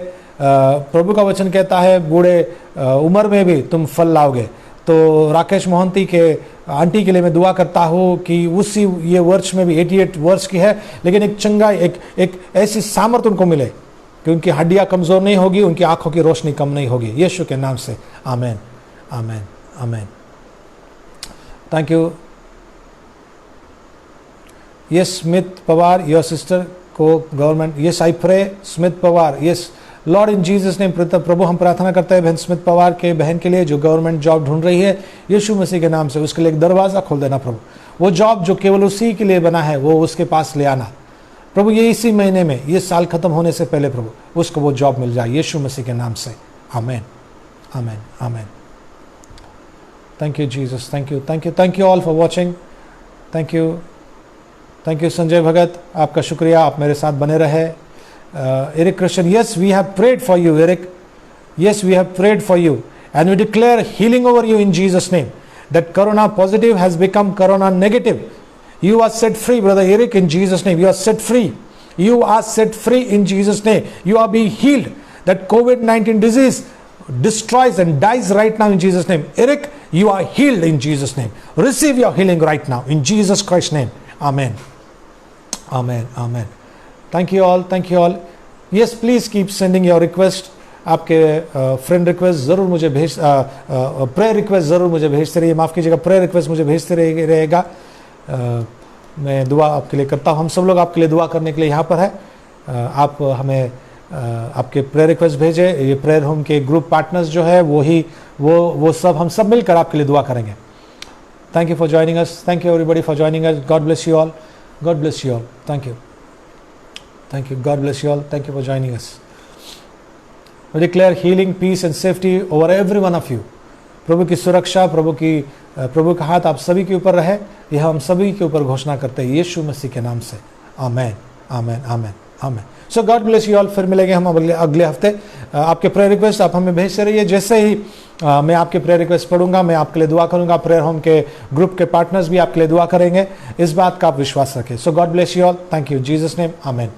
प्रभु का वचन कहता है बूढ़े उम्र में भी तुम फल लाओगे। तो राकेश मोहंती के आंटी के लिए मैं दुआ करता हूँ कि उसी ये वर्ष में भी 88 वर्ष की है, लेकिन एक चंगाई, एक ऐसी सामर्थ उनको मिले कि उनकी हड्डियाँ कमज़ोर नहीं होगी, उनकी आंखों की रोशनी कम नहीं होगी, यीशु के नाम से, आमीन, आमीन, आमीन। Thank you. Yes Smith Pawar, your sister को government, yes I pray Smith Pawar, yes Lord in Jesus name. प्रभु हम प्रार्थना करते हैं बहन स्मिथ पवार के बहन के लिए जो गवर्नमेंट जॉब ढूंढ रही है, यीशु मसीह के नाम से उसके लिए एक दरवाज़ा खोल देना प्रभु। वो जॉब जो केवल उसी के लिए बना है वो उसके पास ले आना प्रभु, ये इसी महीने में, ये साल खत्म होने से पहले प्रभु उसको वो जॉब मिल जाए यीशु मसीह के नाम से, आमीन, आमीन, आमीन। Thank you Jesus, thank you, thank you, thank you all for watching. Thank you, thank you Sanjay भगत, आपका शुक्रिया, आप मेरे साथ बने रहे। Eric Christian, yes we have prayed for you Eric, yes we have prayed for you and we declare healing over you in Jesus name. That corona positive has become corona negative. You are set free brother Eric in Jesus name, you are set free, you are set free in Jesus name, you are being healed. That COVID-19 disease destroys and dies right now in Jesus name. Eric, you are healed in Jesus name. Receive your healing right now in Jesus Christ's name, amen, amen, amen. Thank you all, thank you all. Yes, please keep sending your request. आपके friend request ज़रूर मुझे भेज, prayer request ज़रूर मुझे भेजते रहिए, माफ़ कीजिएगा, प्रेयर रिक्वेस्ट मुझे भेजते रहेगा। मैं दुआ आपके लिए करता हूँ, हम सब लोग आपके लिए दुआ करने के लिए यहाँ पर है। आप हमें आपके प्रेयर रिक्वेस्ट भेजें, ये प्रेयर होम के ग्रुप पार्टनर्स जो है वो सब हम सब मिलकर आपके लिए दुआ करेंगे। Thank you for joining us, thank you everybody for joining us, God bless you all, God bless you all, thank you, thank you, God bless you all, thank you for joining us. We declare healing, peace and safety over every one of you. प्रभु की सुरक्षा, प्रभु का हाथ आप सभी के ऊपर रहे, यह हम सभी के ऊपर घोषणा करते हैं यीशु मसीह के नाम से। आमेन, amen, amen, amen. So God bless you all. फिर मिलेंगे हम अगले हफ्ते। आपके प्रेयर रिक्वेस्ट आप हमें भेजते रहिए। जैसे ही मैं आपके प्रेयर रिक्वेस्ट पढ़ूंगा, मैं आपके लिए दुआ करूंगा। प्रेयर होम के ग्रुप के पार्टनर्स भी आपके लिए दुआ करेंगे। इस बात का आप विश्वास रखें। So God bless you all. Thank you, Jesus name, amen.